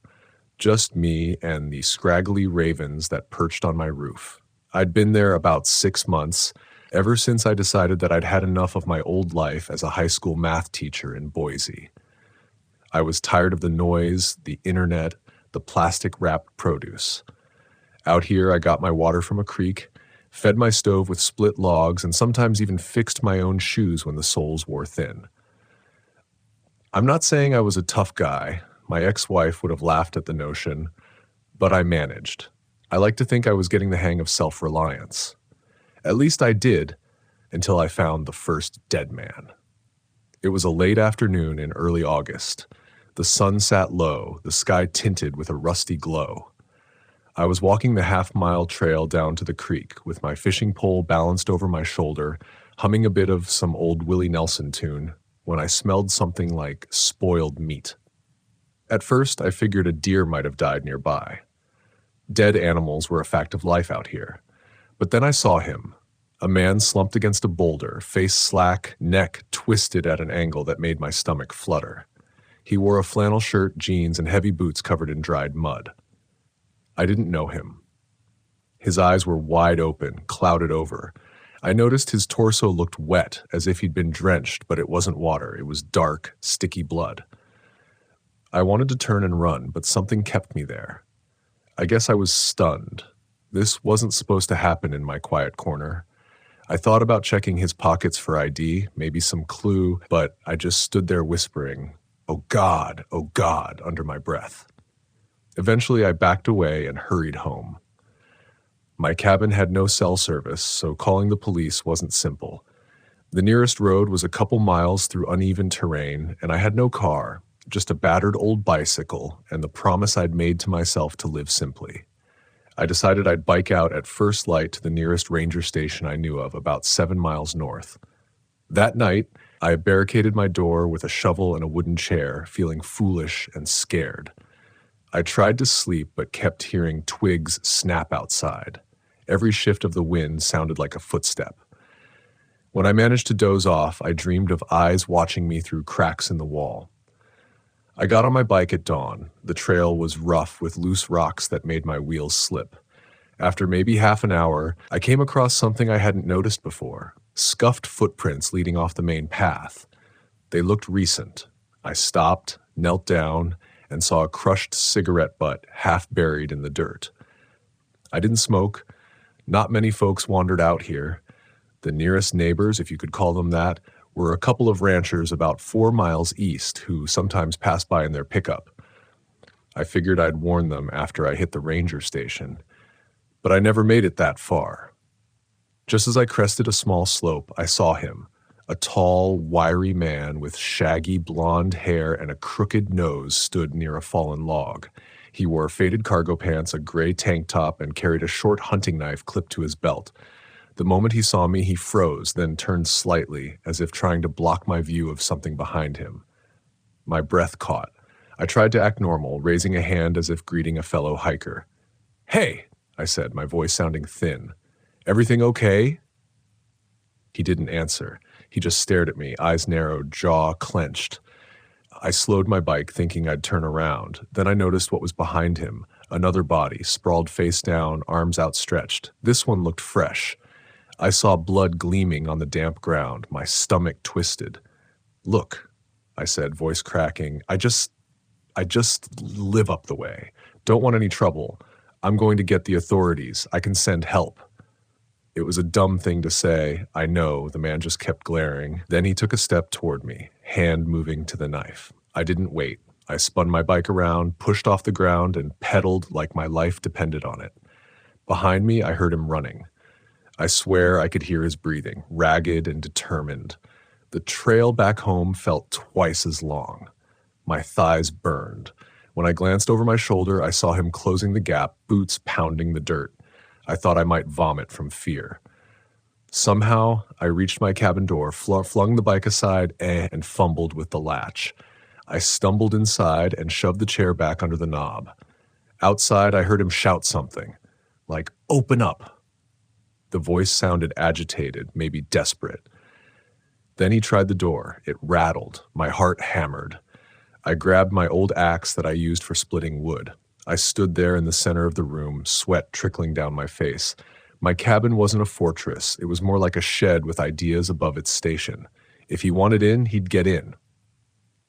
Just me and the scraggly ravens that perched on my roof. I'd been there about 6 months, ever since I decided that I'd had enough of my old life as a high school math teacher in Boise. I was tired of the noise, the internet, the plastic-wrapped produce. Out here, I got my water from a creek, fed my stove with split logs, and sometimes even fixed my own shoes when the soles wore thin. I'm not saying I was a tough guy. My ex-wife would have laughed at the notion, but I managed. I like to think I was getting the hang of self-reliance. At least I did, until I found the first dead man. It was a late afternoon in early August. The sun sat low, the sky tinted with a rusty glow. I was walking the half-mile trail down to the creek, with my fishing pole balanced over my shoulder, humming a bit of some old Willie Nelson tune, when I smelled something like spoiled meat. At first, I figured a deer might have died nearby. Dead animals were a fact of life out here. But then I saw him, a man slumped against a boulder, face slack, neck twisted at an angle that made my stomach flutter. He wore a flannel shirt, jeans, and heavy boots covered in dried mud. I didn't know him. His eyes were wide open, clouded over. I noticed his torso looked wet, as if he'd been drenched, but it wasn't water. It was dark, sticky blood. I wanted to turn and run, but something kept me there. I guess I was stunned. This wasn't supposed to happen in my quiet corner. I thought about checking his pockets for ID, maybe some clue, but I just stood there whispering, oh God," under my breath. Eventually, I backed away and hurried home. My cabin had no cell service, so calling the police wasn't simple. The nearest road was a couple miles through uneven terrain, and I had no car, just a battered old bicycle and the promise I'd made to myself to live simply. I decided I'd bike out at first light to the nearest ranger station I knew of, about 7 miles north. That night, I barricaded my door with a shovel and a wooden chair, feeling foolish and scared. I tried to sleep, but kept hearing twigs snap outside. Every shift of the wind sounded like a footstep. When I managed to doze off, I dreamed of eyes watching me through cracks in the wall. I got on my bike at dawn. The trail was rough with loose rocks that made my wheels slip. After maybe half an hour, I came across something I hadn't noticed before, scuffed footprints leading off the main path. They looked recent. I stopped, knelt down, and saw a crushed cigarette butt half buried in the dirt. I didn't smoke. Not many folks wandered out here. The nearest neighbors, if you could call them that, were a couple of ranchers about 4 miles east who sometimes passed by in their pickup. I figured I'd warn them after I hit the ranger station, but I never made it that far. Just as I crested a small slope, I saw him, A tall, wiry man with shaggy blonde hair and a crooked nose stood near a fallen log. He wore faded cargo pants, a gray tank top, and carried a short hunting knife clipped to his belt. The moment he saw me, he froze, then turned slightly, as if trying to block my view of something behind him. My breath caught. I tried to act normal, raising a hand as if greeting a fellow hiker. "Hey," I said, my voice sounding thin. "Everything okay?" He didn't answer. He just stared at me, eyes narrowed, jaw clenched. I slowed my bike, thinking I'd turn around. Then I noticed what was behind him, another body, sprawled face down, arms outstretched. This one looked fresh. I saw blood gleaming on the damp ground, my stomach twisted. "Look," I said, voice cracking, I just live up the way. Don't want any trouble. I'm going to get the authorities. I can send help." It was a dumb thing to say. I know, the man just kept glaring. Then he took a step toward me, hand moving to the knife. I didn't wait. I spun my bike around, pushed off the ground, and pedaled like my life depended on it. Behind me, I heard him running. I swear I could hear his breathing, ragged and determined. The trail back home felt twice as long. My thighs burned. When I glanced over my shoulder, I saw him closing the gap, boots pounding the dirt. I thought I might vomit from fear. Somehow, I reached my cabin door, flung the bike aside, and fumbled with the latch. I stumbled inside and shoved the chair back under the knob. Outside, I heard him shout something, like, "Open up." The voice sounded agitated, maybe desperate. Then he tried the door. It rattled. My heart hammered. I grabbed my old axe that I used for splitting wood. I stood there in the center of the room, sweat trickling down my face. My cabin wasn't a fortress. It was more like a shed with ideas above its station. If he wanted in, he'd get in.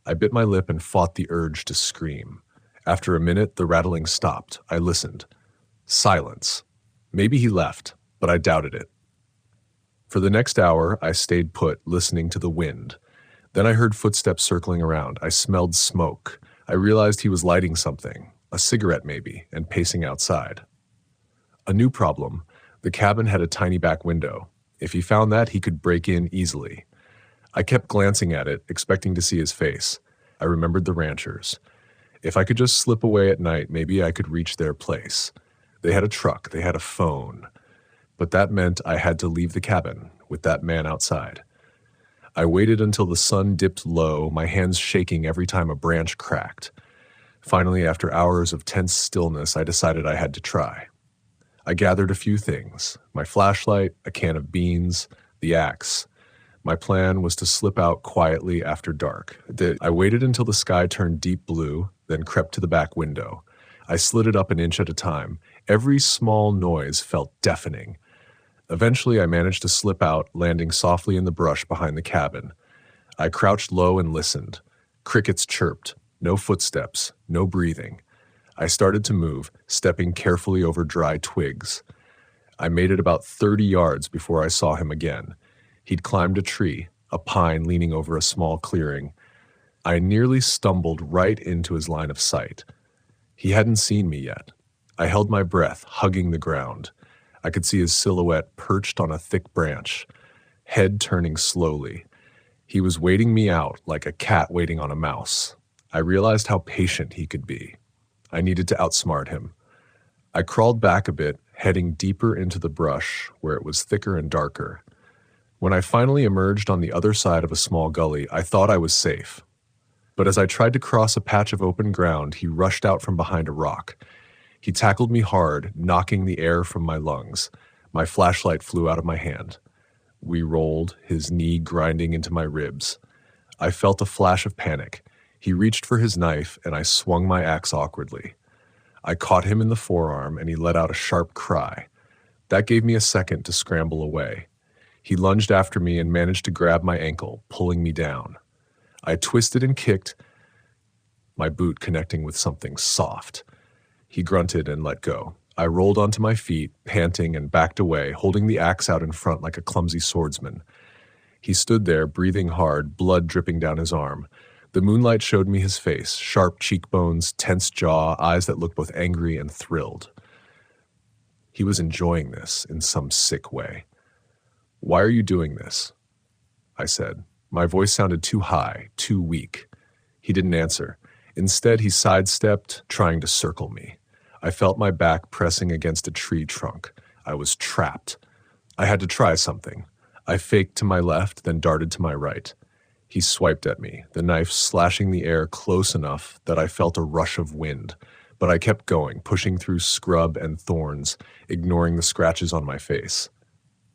I bit my lip and fought the urge to scream. After a minute, the rattling stopped. I listened. Silence. Maybe he left, but I doubted it. For the next hour, I stayed put, listening to the wind. Then I heard footsteps circling around. I smelled smoke. I realized he was lighting something, a cigarette maybe, and pacing outside. A new problem. The cabin had a tiny back window. If he found that, he could break in easily. I kept glancing at it, expecting to see his face. I remembered the ranchers. If I could just slip away at night, maybe I could reach their place. They had a truck, they had a phone. But that meant I had to leave the cabin with that man outside. I waited until the sun dipped low, my hands shaking every time a branch cracked. Finally, after hours of tense stillness, I decided I had to try. I gathered a few things: my flashlight, a can of beans, the axe. My plan was to slip out quietly after dark. I waited until the sky turned deep blue, then crept to the back window. I slid it up an inch at a time. Every small noise felt deafening. Eventually, I managed to slip out, landing softly in the brush behind the cabin. I crouched low and listened. Crickets chirped. No footsteps. No breathing. I started to move, stepping carefully over dry twigs. I made it about 30 yards before I saw him again. He'd climbed a tree, a pine leaning over a small clearing. I nearly stumbled right into his line of sight. He hadn't seen me yet. I held my breath, hugging the ground. I could see his silhouette perched on a thick branch, head turning slowly. He was waiting me out like a cat waiting on a mouse. I realized how patient he could be. I needed to outsmart him. I crawled back a bit, heading deeper into the brush where it was thicker and darker. When I finally emerged on the other side of a small gully, I thought I was safe. But as I tried to cross a patch of open ground, he rushed out from behind a rock. He tackled me hard, knocking the air from my lungs. My flashlight flew out of my hand. We rolled, his knee grinding into my ribs. I felt a flash of panic. He reached for his knife, and I swung my axe awkwardly. I caught him in the forearm, and he let out a sharp cry. That gave me a second to scramble away. He lunged after me and managed to grab my ankle, pulling me down. I twisted and kicked, my boot connecting with something soft. He grunted and let go. I rolled onto my feet, panting, and backed away, holding the axe out in front like a clumsy swordsman. He stood there, breathing hard, blood dripping down his arm. The moonlight showed me his face, sharp cheekbones, tense jaw, eyes that looked both angry and thrilled. He was enjoying this in some sick way. "Why are you doing this?" I said. My voice sounded too high, too weak. He didn't answer. Instead, he sidestepped, trying to circle me. I felt my back pressing against a tree trunk. I was trapped. I had to try something. I faked to my left, then darted to my right. He swiped at me, the knife slashing the air close enough that I felt a rush of wind. But I kept going, pushing through scrub and thorns, ignoring the scratches on my face.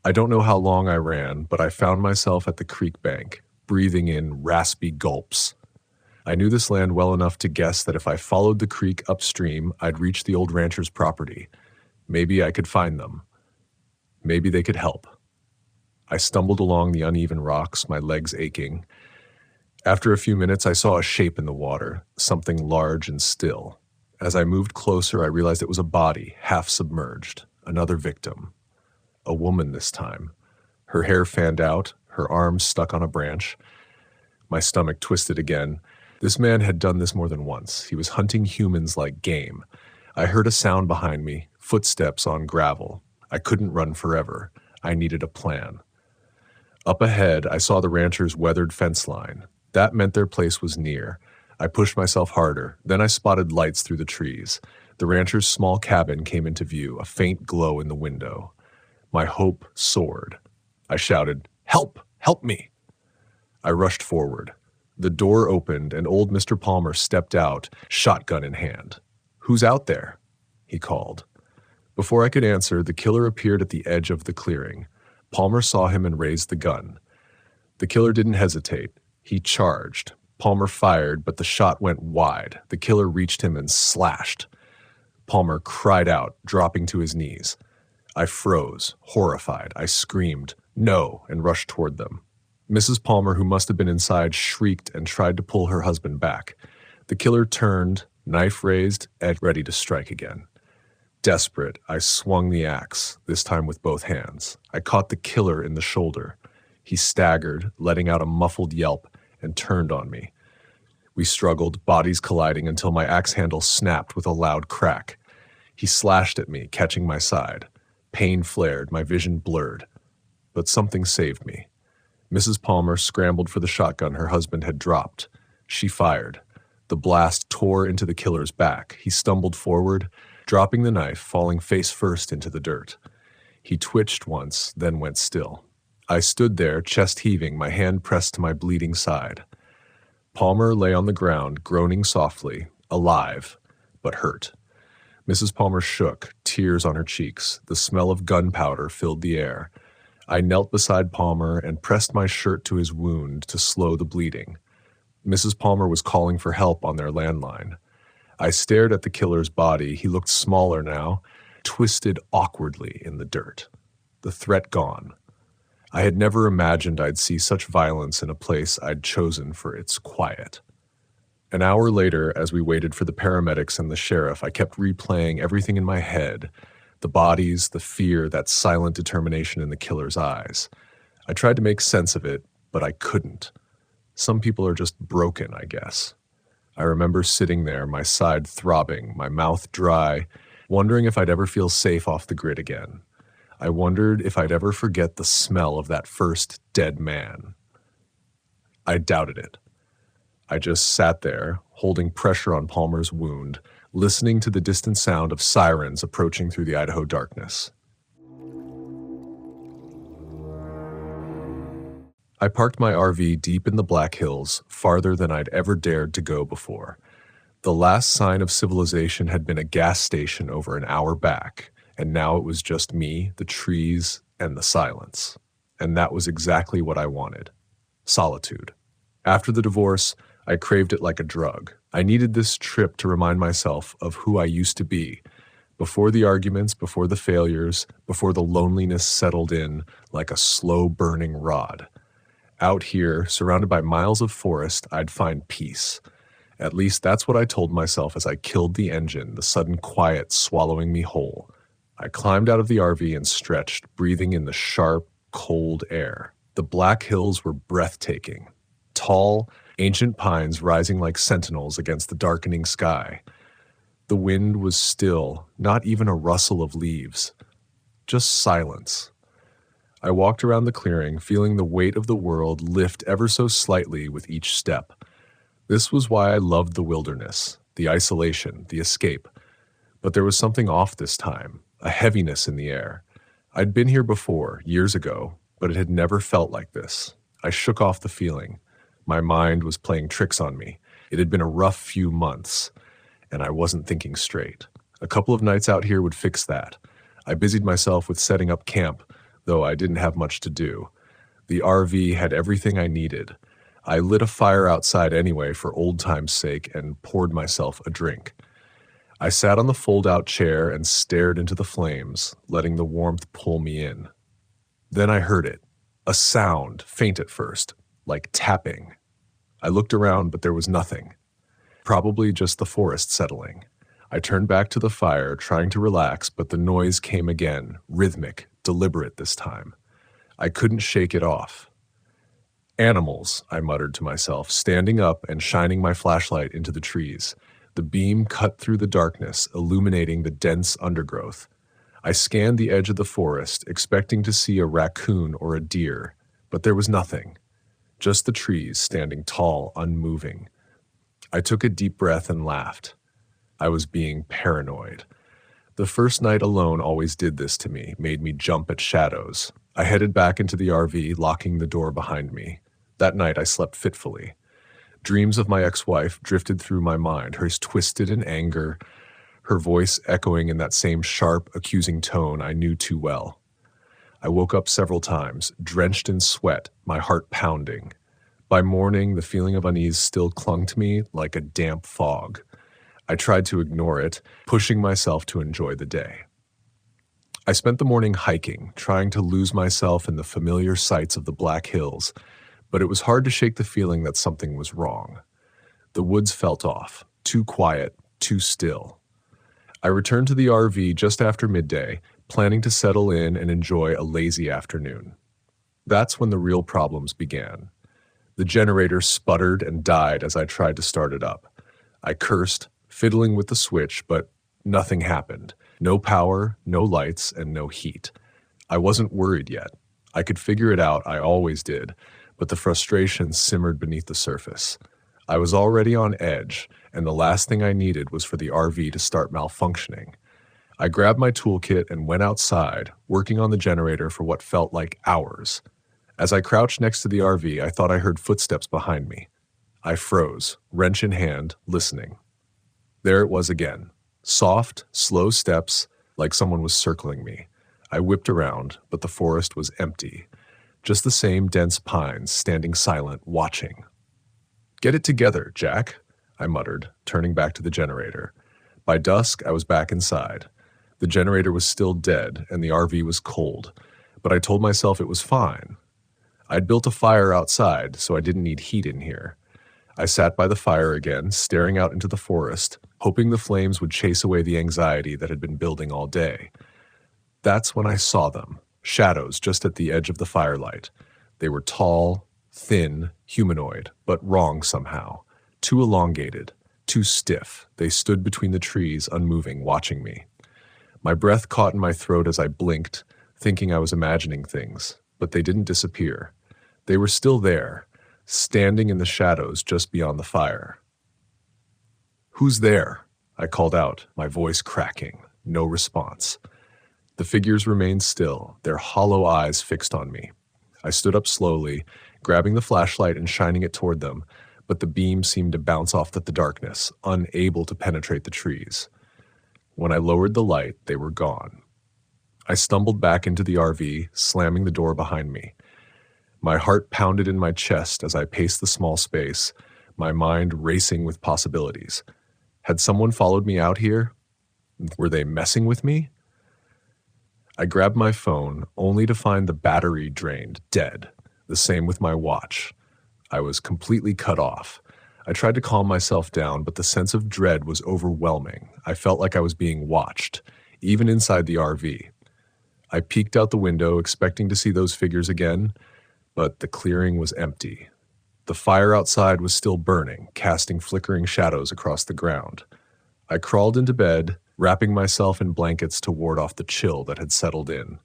I don't know how long I ran, but I found myself at the creek bank, breathing in raspy gulps. I knew this land well enough to guess that if I followed the creek upstream, I'd reach the old rancher's property. Maybe I could find them. Maybe they could help. I stumbled along the uneven rocks, my legs aching. After a few minutes, I saw a shape in the water, something large and still. As I moved closer, I realized it was a body, half submerged, another victim. A woman this time. Her hair fanned out, her arms stuck on a branch. My stomach twisted again. This man had done this more than once. He was hunting humans like game. I heard a sound behind me, footsteps on gravel. I couldn't run forever. I needed a plan. Up ahead, I saw the rancher's weathered fence line. That meant their place was near. I pushed myself harder. Then I spotted lights through the trees. The rancher's small cabin came into view, a faint glow in the window. My hope soared. I shouted, "Help! Help me!" I rushed forward. The door opened and old Mr. Palmer stepped out, shotgun in hand. "Who's out there?" he called. Before I could answer, the killer appeared at the edge of the clearing. Palmer saw him and raised the gun. The killer didn't hesitate. He charged. Palmer fired, but the shot went wide. The killer reached him and slashed. Palmer cried out, dropping to his knees. I froze, horrified. I screamed, "No," and rushed toward them. Mrs. Palmer, who must have been inside, shrieked and tried to pull her husband back. The killer turned, knife raised, edge ready to strike again. Desperate, I swung the axe, this time with both hands. I caught the killer in the shoulder. He staggered, letting out a muffled yelp, and turned on me. We struggled, bodies colliding, until my axe handle snapped with a loud crack. He slashed at me, catching my side. Pain flared, my vision blurred. But something saved me. Mrs. Palmer scrambled for the shotgun her husband had dropped. She fired. The blast tore into the killer's back. He stumbled forward, dropping the knife, falling face first into the dirt. He twitched once, then went still. I stood there, chest heaving, my hand pressed to my bleeding side. Palmer lay on the ground, groaning softly, alive, but hurt. Mrs. Palmer shook, tears on her cheeks. The smell of gunpowder filled the air. I knelt beside Palmer and pressed my shirt to his wound to slow the bleeding. Mrs. Palmer was calling for help on their landline. I stared at the killer's body. He looked smaller now, twisted awkwardly in the dirt. The threat gone. I had never imagined I'd see such violence in a place I'd chosen for its quiet. An hour later, as we waited for the paramedics and the sheriff, I kept replaying everything in my head. The bodies, the fear, that silent determination in the killer's eyes. I tried to make sense of it, but I couldn't. Some people are just broken, I guess. I remember sitting there, my side throbbing, my mouth dry, wondering if I'd ever feel safe off the grid again. I wondered if I'd ever forget the smell of that first dead man. I doubted it. I just sat there, holding pressure on Palmer's wound, listening to the distant sound of sirens approaching through the Idaho darkness. I parked my RV deep in the Black Hills, farther than I'd ever dared to go before. The last sign of civilization had been a gas station over an hour back, and now it was just me, the trees, and the silence. And that was exactly what I wanted. Solitude. After the divorce, I craved it like a drug. I needed this trip to remind myself of who I used to be, before the arguments, before the failures, before the loneliness settled in like a slow-burning rod. Out here, surrounded by miles of forest, I'd find peace. At least that's what I told myself as I killed the engine, the sudden quiet swallowing me whole. I climbed out of the RV and stretched, breathing in the sharp, cold air. The Black Hills were breathtaking. Tall, ancient pines rising like sentinels against the darkening sky. The wind was still, not even a rustle of leaves. Just silence. I walked around the clearing, feeling the weight of the world lift ever so slightly with each step. This was why I loved the wilderness, the isolation, the escape. But there was something off this time, a heaviness in the air. I'd been here before, years ago, but it had never felt like this. I shook off the feeling. My mind was playing tricks on me. It had been a rough few months, and I wasn't thinking straight. A couple of nights out here would fix that. I busied myself with setting up camp, though I didn't have much to do. The RV had everything I needed. I lit a fire outside anyway for old time's sake and poured myself a drink. I sat on the fold-out chair and stared into the flames, letting the warmth pull me in. Then I heard it. A sound, faint at first, like tapping. I looked around, but there was nothing. Probably just the forest settling. I turned back to the fire, trying to relax, but the noise came again, rhythmic, deliberate this time. I couldn't shake it off. Animals, I muttered to myself, standing up and shining my flashlight into the trees. The beam cut through the darkness, illuminating the dense undergrowth. I scanned the edge of the forest, expecting to see a raccoon or a deer, but there was nothing. Just the trees standing tall, unmoving. I took a deep breath and laughed. I was being paranoid. The first night alone always did this to me, made me jump at shadows. I headed back into the RV, locking the door behind me. That night I slept fitfully. Dreams of my ex-wife drifted through my mind, hers twisted in anger, her voice echoing in that same sharp, accusing tone I knew too well. I woke up several times, drenched in sweat, my heart pounding. By morning, the feeling of unease still clung to me like a damp fog. I tried to ignore it, pushing myself to enjoy the day. I spent the morning hiking, trying to lose myself in the familiar sights of the Black Hills, but it was hard to shake the feeling that something was wrong. The woods felt off, too quiet, too still. I returned to the RV just after midday, planning to settle in and enjoy a lazy afternoon. That's when the real problems began. The generator sputtered and died as I tried to start it up. I cursed, fiddling with the switch, but nothing happened. No power, no lights, and no heat. I wasn't worried yet. I could figure it out, I always did, but the frustration simmered beneath the surface. I was already on edge, and the last thing I needed was for the RV to start malfunctioning. I grabbed my toolkit and went outside, working on the generator for what felt like hours. As I crouched next to the RV, I thought I heard footsteps behind me. I froze, wrench in hand, listening. There it was again. Soft, slow steps, like someone was circling me. I whipped around, but the forest was empty. Just the same dense pines, standing silent, watching. "Get it together, Jack," I muttered, turning back to the generator. By dusk, I was back inside. The generator was still dead, and the RV was cold, but I told myself it was fine. I'd built a fire outside, so I didn't need heat in here. I sat by the fire again, staring out into the forest, hoping the flames would chase away the anxiety that had been building all day. That's when I saw them, shadows just at the edge of the firelight. They were tall, thin, humanoid, but wrong somehow. Too elongated, too stiff. They stood between the trees, unmoving, watching me. My breath caught in my throat as I blinked, thinking I was imagining things, but they didn't disappear. They were still there, standing in the shadows just beyond the fire. "Who's there?" I called out, my voice cracking. No response. The figures remained still, their hollow eyes fixed on me. I stood up slowly, grabbing the flashlight and shining it toward them, but the beam seemed to bounce off the darkness, unable to penetrate the trees. When I lowered the light, they were gone. I stumbled back into the RV, slamming the door behind me. My heart pounded in my chest as I paced the small space, my mind racing with possibilities. Had someone followed me out here? Were they messing with me? I grabbed my phone, only to find the battery drained, dead. The same with my watch. I was completely cut off. I tried to calm myself down, but the sense of dread was overwhelming. I felt like I was being watched, even inside the RV. I peeked out the window, expecting to see those figures again, but the clearing was empty. The fire outside was still burning, casting flickering shadows across the ground. I crawled into bed, wrapping myself in blankets to ward off the chill that had settled in.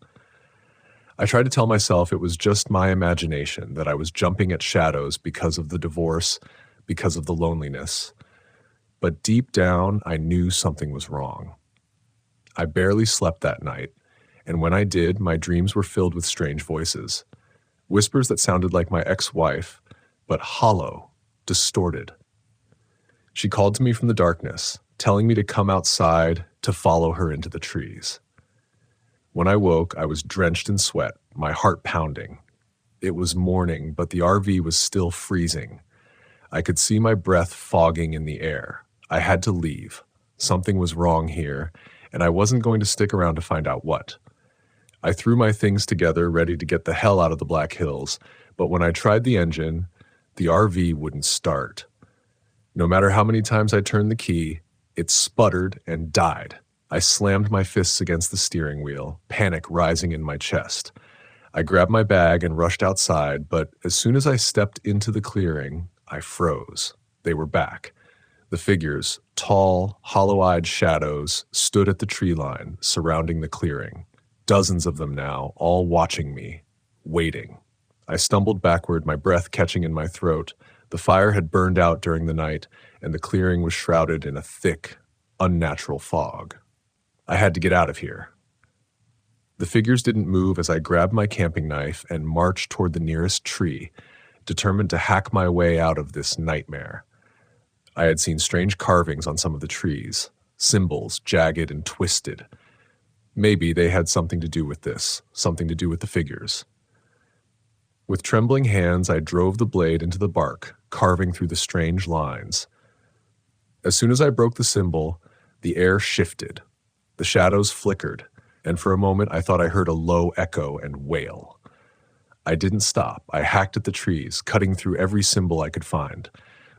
I tried to tell myself it was just my imagination, that I was jumping at shadows because of the divorce, because of the loneliness. But deep down, I knew something was wrong. I barely slept that night, and when I did, my dreams were filled with strange voices. Whispers that sounded like my ex-wife, but hollow, distorted. She called to me from the darkness, telling me to come outside, to follow her into the trees. When I woke, I was drenched in sweat, my heart pounding. It was morning, but the RV was still freezing. I could see my breath fogging in the air. I had to leave. Something was wrong here, and I wasn't going to stick around to find out what. I threw my things together, ready to get the hell out of the Black Hills, but when I tried the engine, the RV wouldn't start. No matter how many times I turned the key, it sputtered and died. I slammed my fists against the steering wheel, panic rising in my chest. I grabbed my bag and rushed outside, but as soon as I stepped into the clearing, I froze. They were back. The figures, tall, hollow-eyed shadows, stood at the tree line, surrounding the clearing. Dozens of them now, all watching me, waiting. I stumbled backward, my breath catching in my throat. The fire had burned out during the night, and the clearing was shrouded in a thick, unnatural fog. I had to get out of here. The figures didn't move as I grabbed my camping knife and marched toward the nearest tree, determined to hack my way out of this nightmare. I had seen strange carvings on some of the trees, symbols jagged and twisted. Maybe they had something to do with this, something to do with the figures. With trembling hands, I drove the blade into the bark, carving through the strange lines. As soon as I broke the symbol, the air shifted. The shadows flickered, and for a moment I thought I heard a low echo and wail. I didn't stop. I hacked at the trees, cutting through every symbol I could find.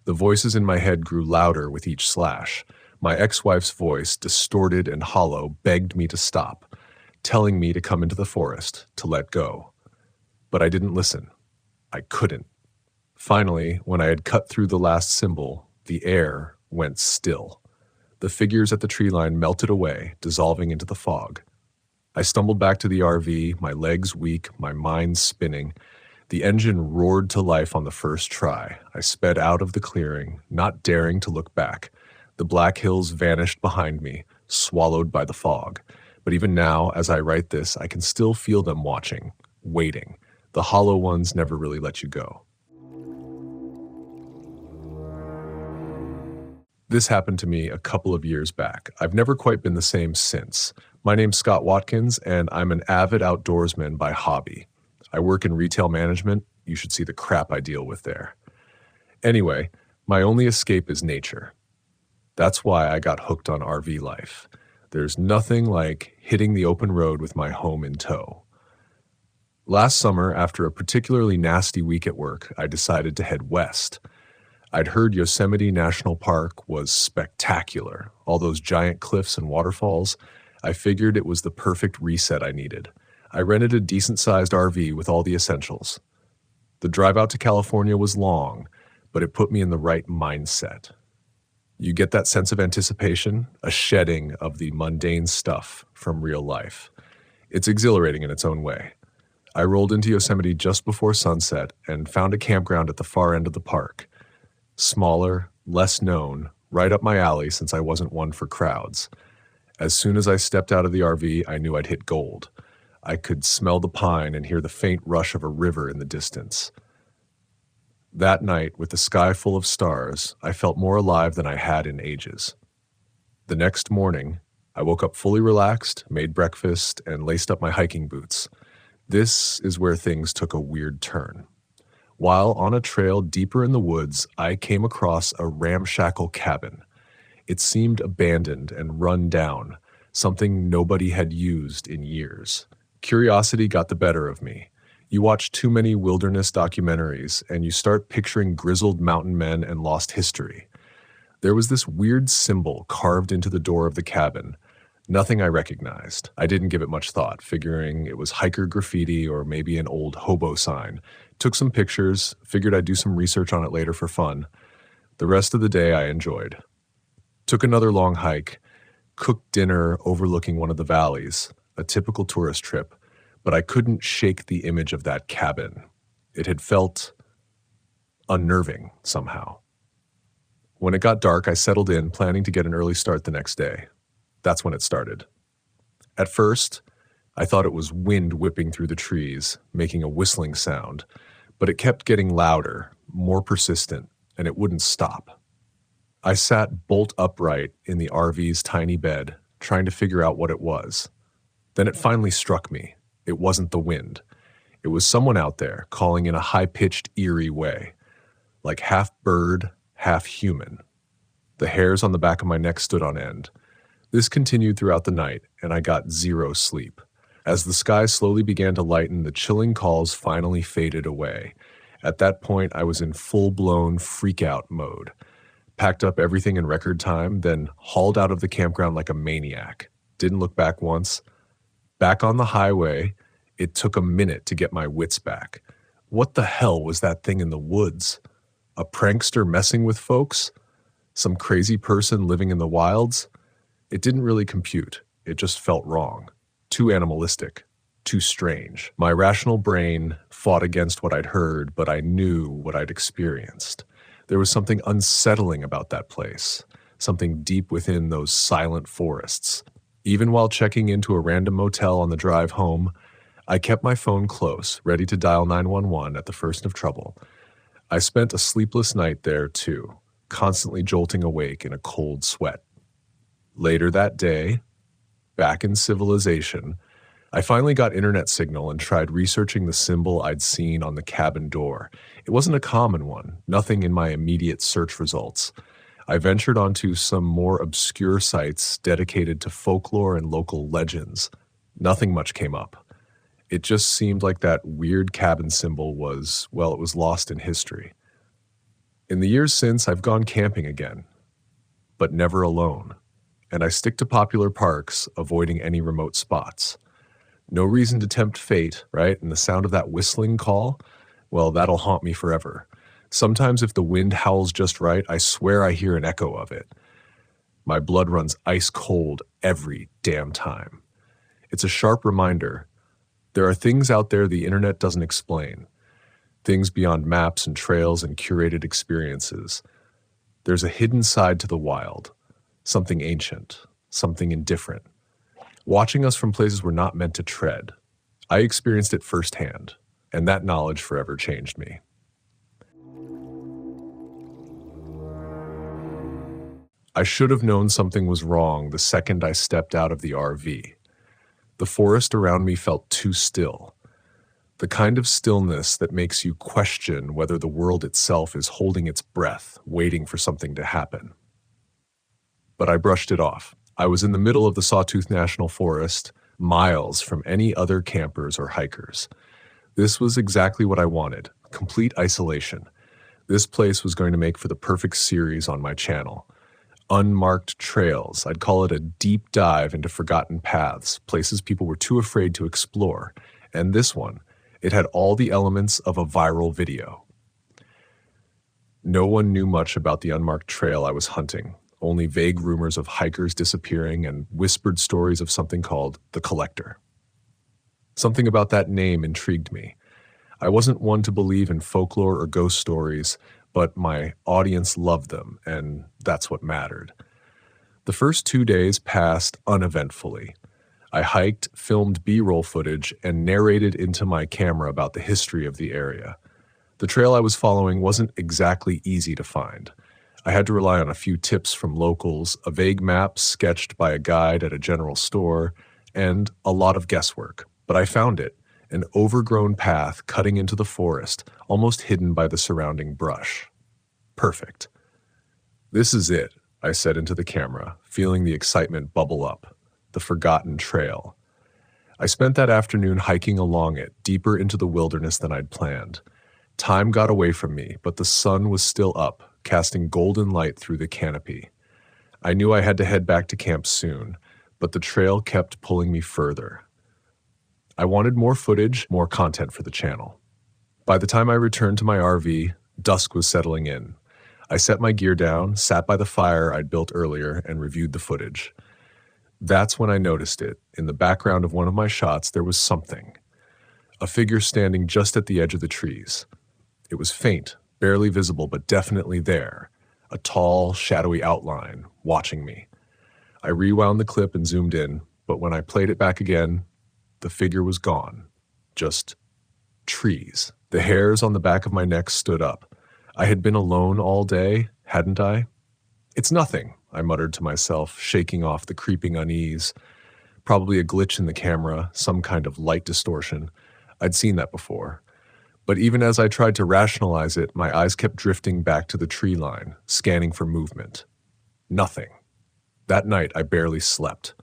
The voices in my head grew louder with each slash. My ex-wife's voice, distorted and hollow, begged me to stop, telling me to come into the forest, to let go. But I didn't listen. I couldn't. Finally, when I had cut through the last symbol, the air went still. The figures at the tree line melted away, dissolving into the fog. I stumbled back to the RV, my legs weak, my mind spinning. The engine roared to life on the first try. I sped out of the clearing, not daring to look back. The Black Hills vanished behind me, swallowed by the fog. But even now, as I write this, I can still feel them watching, waiting. The hollow ones never really let you go. This happened to me a couple of years back. I've never quite been the same since. My name's Scott Watkins, and I'm an avid outdoorsman by hobby. I work in retail management. You should see the crap I deal with there. Anyway, my only escape is nature. That's why I got hooked on RV life. There's nothing like hitting the open road with my home in tow. Last summer, after a particularly nasty week at work, I decided to head west. I'd heard Yosemite National Park was spectacular. All those giant cliffs and waterfalls. I figured it was the perfect reset I needed. I rented a decent-sized RV with all the essentials. The drive out to California was long, but it put me in the right mindset. You get that sense of anticipation, a shedding of the mundane stuff from real life. It's exhilarating in its own way. I rolled into Yosemite just before sunset and found a campground at the far end of the park. Smaller, less known, right up my alley since I wasn't one for crowds. As soon as I stepped out of the RV, I knew I'd hit gold. I could smell the pine and hear the faint rush of a river in the distance. That night, with the sky full of stars, I felt more alive than I had in ages. The next morning, I woke up fully relaxed, made breakfast, and laced up my hiking boots. This is where things took a weird turn. While on a trail deeper in the woods, I came across a ramshackle cabin. It seemed abandoned and run down, something nobody had used in years. Curiosity got the better of me. You watch too many wilderness documentaries, and you start picturing grizzled mountain men and lost history. There was this weird symbol carved into the door of the cabin. Nothing I recognized. I didn't give it much thought, figuring it was hiker graffiti or maybe an old hobo sign. Took some pictures, figured I'd do some research on it later for fun. The rest of the day I enjoyed. Took another long hike, cooked dinner overlooking one of the valleys, a typical tourist trip, but I couldn't shake the image of that cabin. It had felt unnerving somehow. When it got dark, I settled in, planning to get an early start the next day. That's when it started. At first, I thought it was wind whipping through the trees, making a whistling sound, but it kept getting louder, more persistent, and it wouldn't stop. I sat bolt upright in the RV's tiny bed, trying to figure out what it was. Then it finally struck me. It wasn't the wind. It was someone out there calling in a high-pitched, eerie way, like half bird, half human. The hairs on the back of my neck stood on end. This continued throughout the night, and I got zero sleep. As the sky slowly began to lighten, the chilling calls finally faded away. At that point, I was in full-blown freak-out mode. Packed up everything in record time, then hauled out of the campground like a maniac. Didn't look back once. Back on the highway, it took a minute to get my wits back. What the hell was that thing in the woods? A prankster messing with folks? Some crazy person living in the wilds? It didn't really compute. It just felt wrong. Too animalistic. Too strange. My rational brain fought against what I'd heard, but I knew what I'd experienced. There was something unsettling about that place, something deep within those silent forests. Even while checking into a random motel on the drive home, I kept my phone close, ready to dial 911 at the first of trouble. I spent a sleepless night there, too, constantly jolting awake in a cold sweat. Later that day, back in civilization, I finally got internet signal and tried researching the symbol I'd seen on the cabin door. It wasn't a common one, nothing in my immediate search results. I ventured onto some more obscure sites dedicated to folklore and local legends. Nothing much came up. It just seemed like that weird cabin symbol was, well, it was lost in history. In the years since, I've gone camping again, but never alone, and I stick to popular parks, avoiding any remote spots. No reason to tempt fate, right? And the sound of that whistling call, well, that'll haunt me forever. Sometimes if the wind howls just right, I swear I hear an echo of it. My blood runs ice cold every damn time. It's a sharp reminder. There are things out there the internet doesn't explain. Things beyond maps and trails and curated experiences. There's a hidden side to the wild. Something ancient. Something indifferent. Watching us from places we're not meant to tread. I experienced it firsthand, and that knowledge forever changed me. I should have known something was wrong the second I stepped out of the RV. The forest around me felt too still. The kind of stillness that makes you question whether the world itself is holding its breath, waiting for something to happen. But I brushed it off. I was in the middle of the Sawtooth National Forest, miles from any other campers or hikers. This was exactly what I wanted, complete isolation. This place was going to make for the perfect series on my channel. Unmarked trails. I'd call it a deep dive into forgotten paths, places people were too afraid to explore. And this one, it had all the elements of a viral video. No one knew much about the unmarked trail I was hunting, only vague rumors of hikers disappearing and whispered stories of something called the Collector. Something about that name intrigued me. I wasn't one to believe in folklore or ghost stories, but my audience loved them, and that's what mattered. The first 2 days passed uneventfully. I hiked, filmed B-roll footage, and narrated into my camera about the history of the area. The trail I was following wasn't exactly easy to find. I had to rely on a few tips from locals, a vague map sketched by a guide at a general store, and a lot of guesswork. But I found it. An overgrown path cutting into the forest, almost hidden by the surrounding brush. Perfect. This is it, I said into the camera, feeling the excitement bubble up. The forgotten trail. I spent that afternoon hiking along it, deeper into the wilderness than I'd planned. Time got away from me, but the sun was still up, casting golden light through the canopy. I knew I had to head back to camp soon, but the trail kept pulling me further. I wanted more footage, more content for the channel. By the time I returned to my RV, dusk was settling in. I set my gear down, sat by the fire I'd built earlier, and reviewed the footage. That's when I noticed it. In the background of one of my shots, there was something. A figure standing just at the edge of the trees. It was faint, barely visible, but definitely there. A tall, shadowy outline, watching me. I rewound the clip and zoomed in, but when I played it back again, the figure was gone. Just trees. The hairs on the back of my neck stood up. I had been alone all day, hadn't I? It's nothing, I muttered to myself, shaking off the creeping unease. Probably a glitch in the camera, some kind of light distortion. I'd seen that before. But even as I tried to rationalize it, my eyes kept drifting back to the tree line, scanning for movement. Nothing. That night, I barely slept.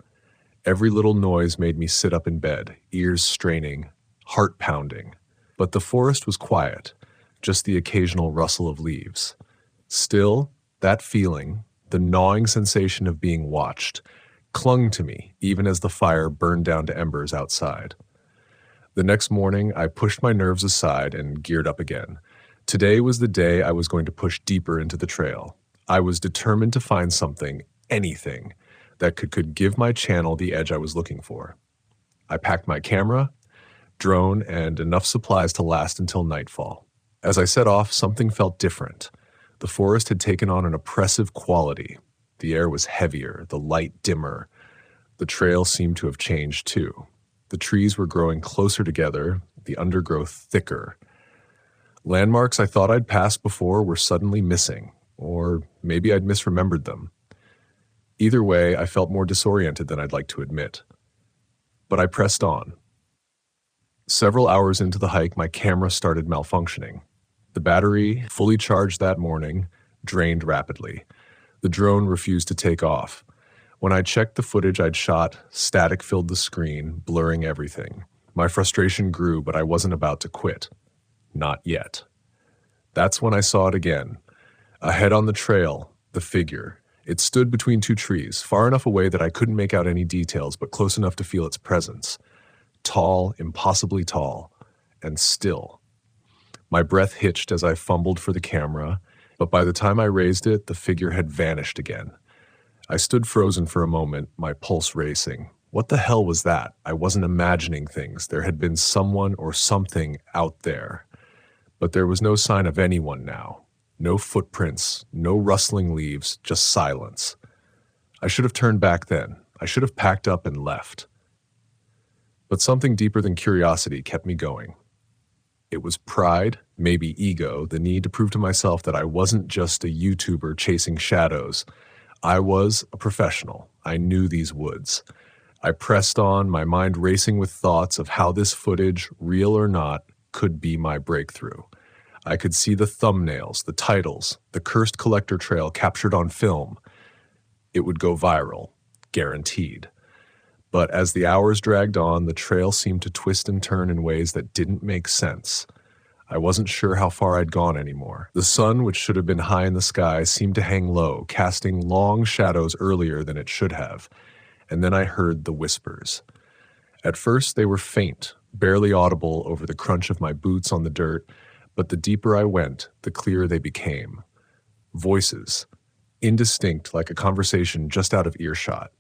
Every little noise made me sit up in bed, ears straining, heart pounding. But the forest was quiet, just the occasional rustle of leaves. Still, that feeling, the gnawing sensation of being watched, clung to me even as the fire burned down to embers outside. The next morning, I pushed my nerves aside and geared up again. Today was the day I was going to push deeper into the trail. I was determined to find something, anything, that could give my channel the edge I was looking for. I packed my camera, drone, and enough supplies to last until nightfall. As I set off, something felt different. The forest had taken on an oppressive quality. The air was heavier, the light dimmer. The trail seemed to have changed too. The trees were growing closer together, the undergrowth thicker. Landmarks I thought I'd passed before were suddenly missing, or maybe I'd misremembered them. Either way, I felt more disoriented than I'd like to admit. But I pressed on. Several hours into the hike, my camera started malfunctioning. The battery, fully charged that morning, drained rapidly. The drone refused to take off. When I checked the footage I'd shot, static filled the screen, blurring everything. My frustration grew, but I wasn't about to quit. Not yet. That's when I saw it again. Ahead on the trail, the figure. It stood between two trees, far enough away that I couldn't make out any details, but close enough to feel its presence. Tall, impossibly tall, and still. My breath hitched as I fumbled for the camera, but by the time I raised it, the figure had vanished again. I stood frozen for a moment, my pulse racing. What the hell was that? I wasn't imagining things. There had been someone or something out there. But there was no sign of anyone now. No footprints, no rustling leaves, just silence. I should have turned back then. I should have packed up and left. But something deeper than curiosity kept me going. It was pride, maybe ego, the need to prove to myself that I wasn't just a YouTuber chasing shadows. I was a professional. I knew these woods. I pressed on, my mind racing with thoughts of how this footage, real or not, could be my breakthrough. I could see the thumbnails, the titles, the cursed collector trail captured on film. It would go viral, guaranteed. But as the hours dragged on, the trail seemed to twist and turn in ways that didn't make sense. I wasn't sure how far I'd gone anymore. The sun, which should have been high in the sky, seemed to hang low, casting long shadows earlier than it should have. And then I heard the whispers. At first, they were faint, barely audible over the crunch of my boots on the dirt, but the deeper I went, the clearer they became. Voices, indistinct like a conversation just out of earshot.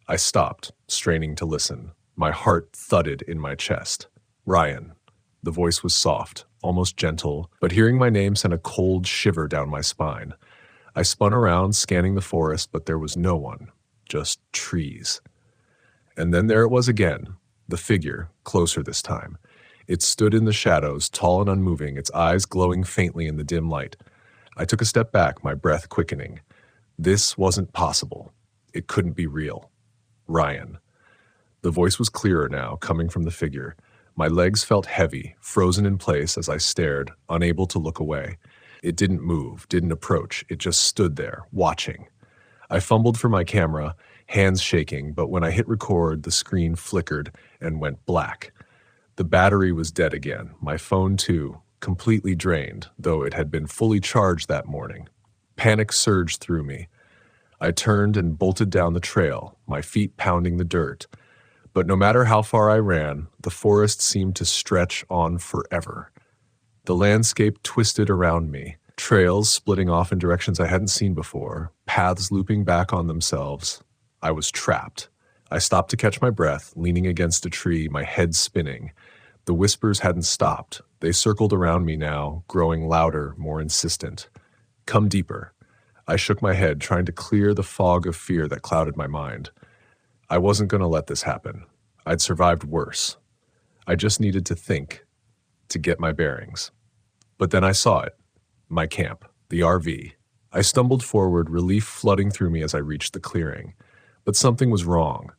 I stopped, straining to listen. My heart thudded in my chest. Ryan. The voice was soft, almost gentle, but hearing my name sent a cold shiver down my spine. I spun around, scanning the forest, but there was no one, just trees. And then there it was again, the figure, closer this time. It stood in the shadows, tall and unmoving, its eyes glowing faintly in the dim light. I took a step back, my breath quickening. This wasn't possible. It couldn't be real. Ryan. The voice was clearer now, coming from the figure. My legs felt heavy, frozen in place as I stared, unable to look away. It didn't move, didn't approach. It just stood there, watching. I fumbled for my camera, hands shaking, but when I hit record, the screen flickered and went black. The battery was dead again, my phone too, completely drained, though it had been fully charged that morning. Panic surged through me. I turned and bolted down the trail, my feet pounding the dirt. But no matter how far I ran, the forest seemed to stretch on forever. The landscape twisted around me, trails splitting off in directions I hadn't seen before, paths looping back on themselves. I was trapped. I stopped to catch my breath, leaning against a tree, my head spinning. The whispers hadn't stopped. They circled around me now, growing louder, more insistent. Come deeper. I shook my head, trying to clear the fog of fear that clouded my mind. I wasn't going to let this happen. I'd survived worse. I just needed to think, to get my bearings. But then I saw it. My camp, the RV. I stumbled forward, relief flooding through me as I reached the clearing. But something was wrong.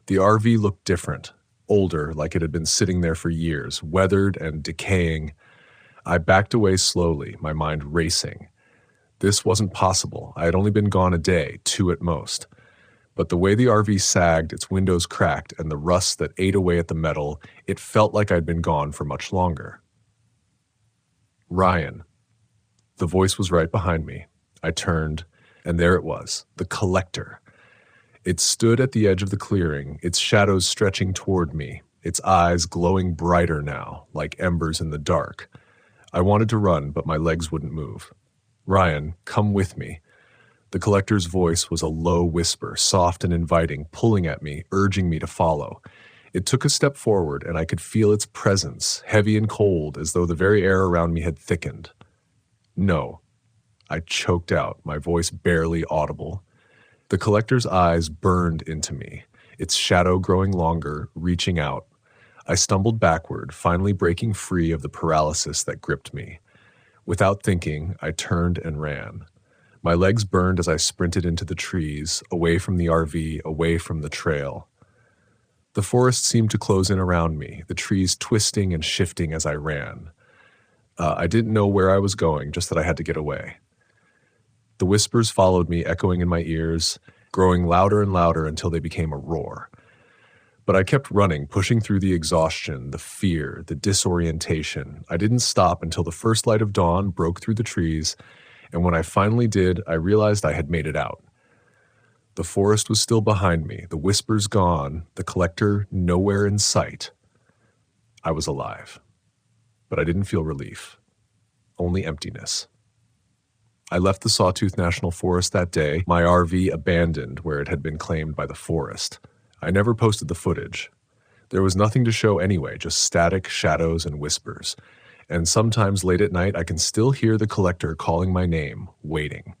The RV looked different, older, like it had been sitting there for years, weathered and decaying. I backed away slowly, my mind racing. This wasn't possible. I had only been gone a day, 2 at most. But the way the RV sagged, its windows cracked, and the rust that ate away at the metal, it felt like I'd been gone for much longer. Ryan. The voice was right behind me. I turned, and there it was, the collector. It stood at the edge of the clearing, its shadows stretching toward me, its eyes glowing brighter now, like embers in the dark. I wanted to run, but my legs wouldn't move. Ryan, come with me. The collector's voice was a low whisper, soft and inviting, pulling at me, urging me to follow. It took a step forward, and I could feel its presence, heavy and cold, as though the very air around me had thickened. No. I choked out, my voice barely audible. The collector's eyes burned into me, its shadow growing longer, reaching out. I stumbled backward, finally breaking free of the paralysis that gripped me. Without thinking, I turned and ran. My legs burned as I sprinted into the trees, away from the RV, away from the trail. The forest seemed to close in around me, the trees twisting and shifting as I ran. I didn't know where I was going, just that I had to get away. The whispers followed me, echoing in my ears, growing louder and louder until they became a roar. But I kept running, pushing through the exhaustion, the fear, the disorientation. I didn't stop until the first light of dawn broke through the trees, and when I finally did, I realized I had made it out. The forest was still behind me, the whispers gone, the collector nowhere in sight. I was alive. But I didn't feel relief, only emptiness. I left the Sawtooth National Forest that day, my RV abandoned where it had been claimed by the forest. I never posted the footage. There was nothing to show anyway, just static shadows and whispers. And sometimes late at night, I can still hear the collector calling my name, waiting.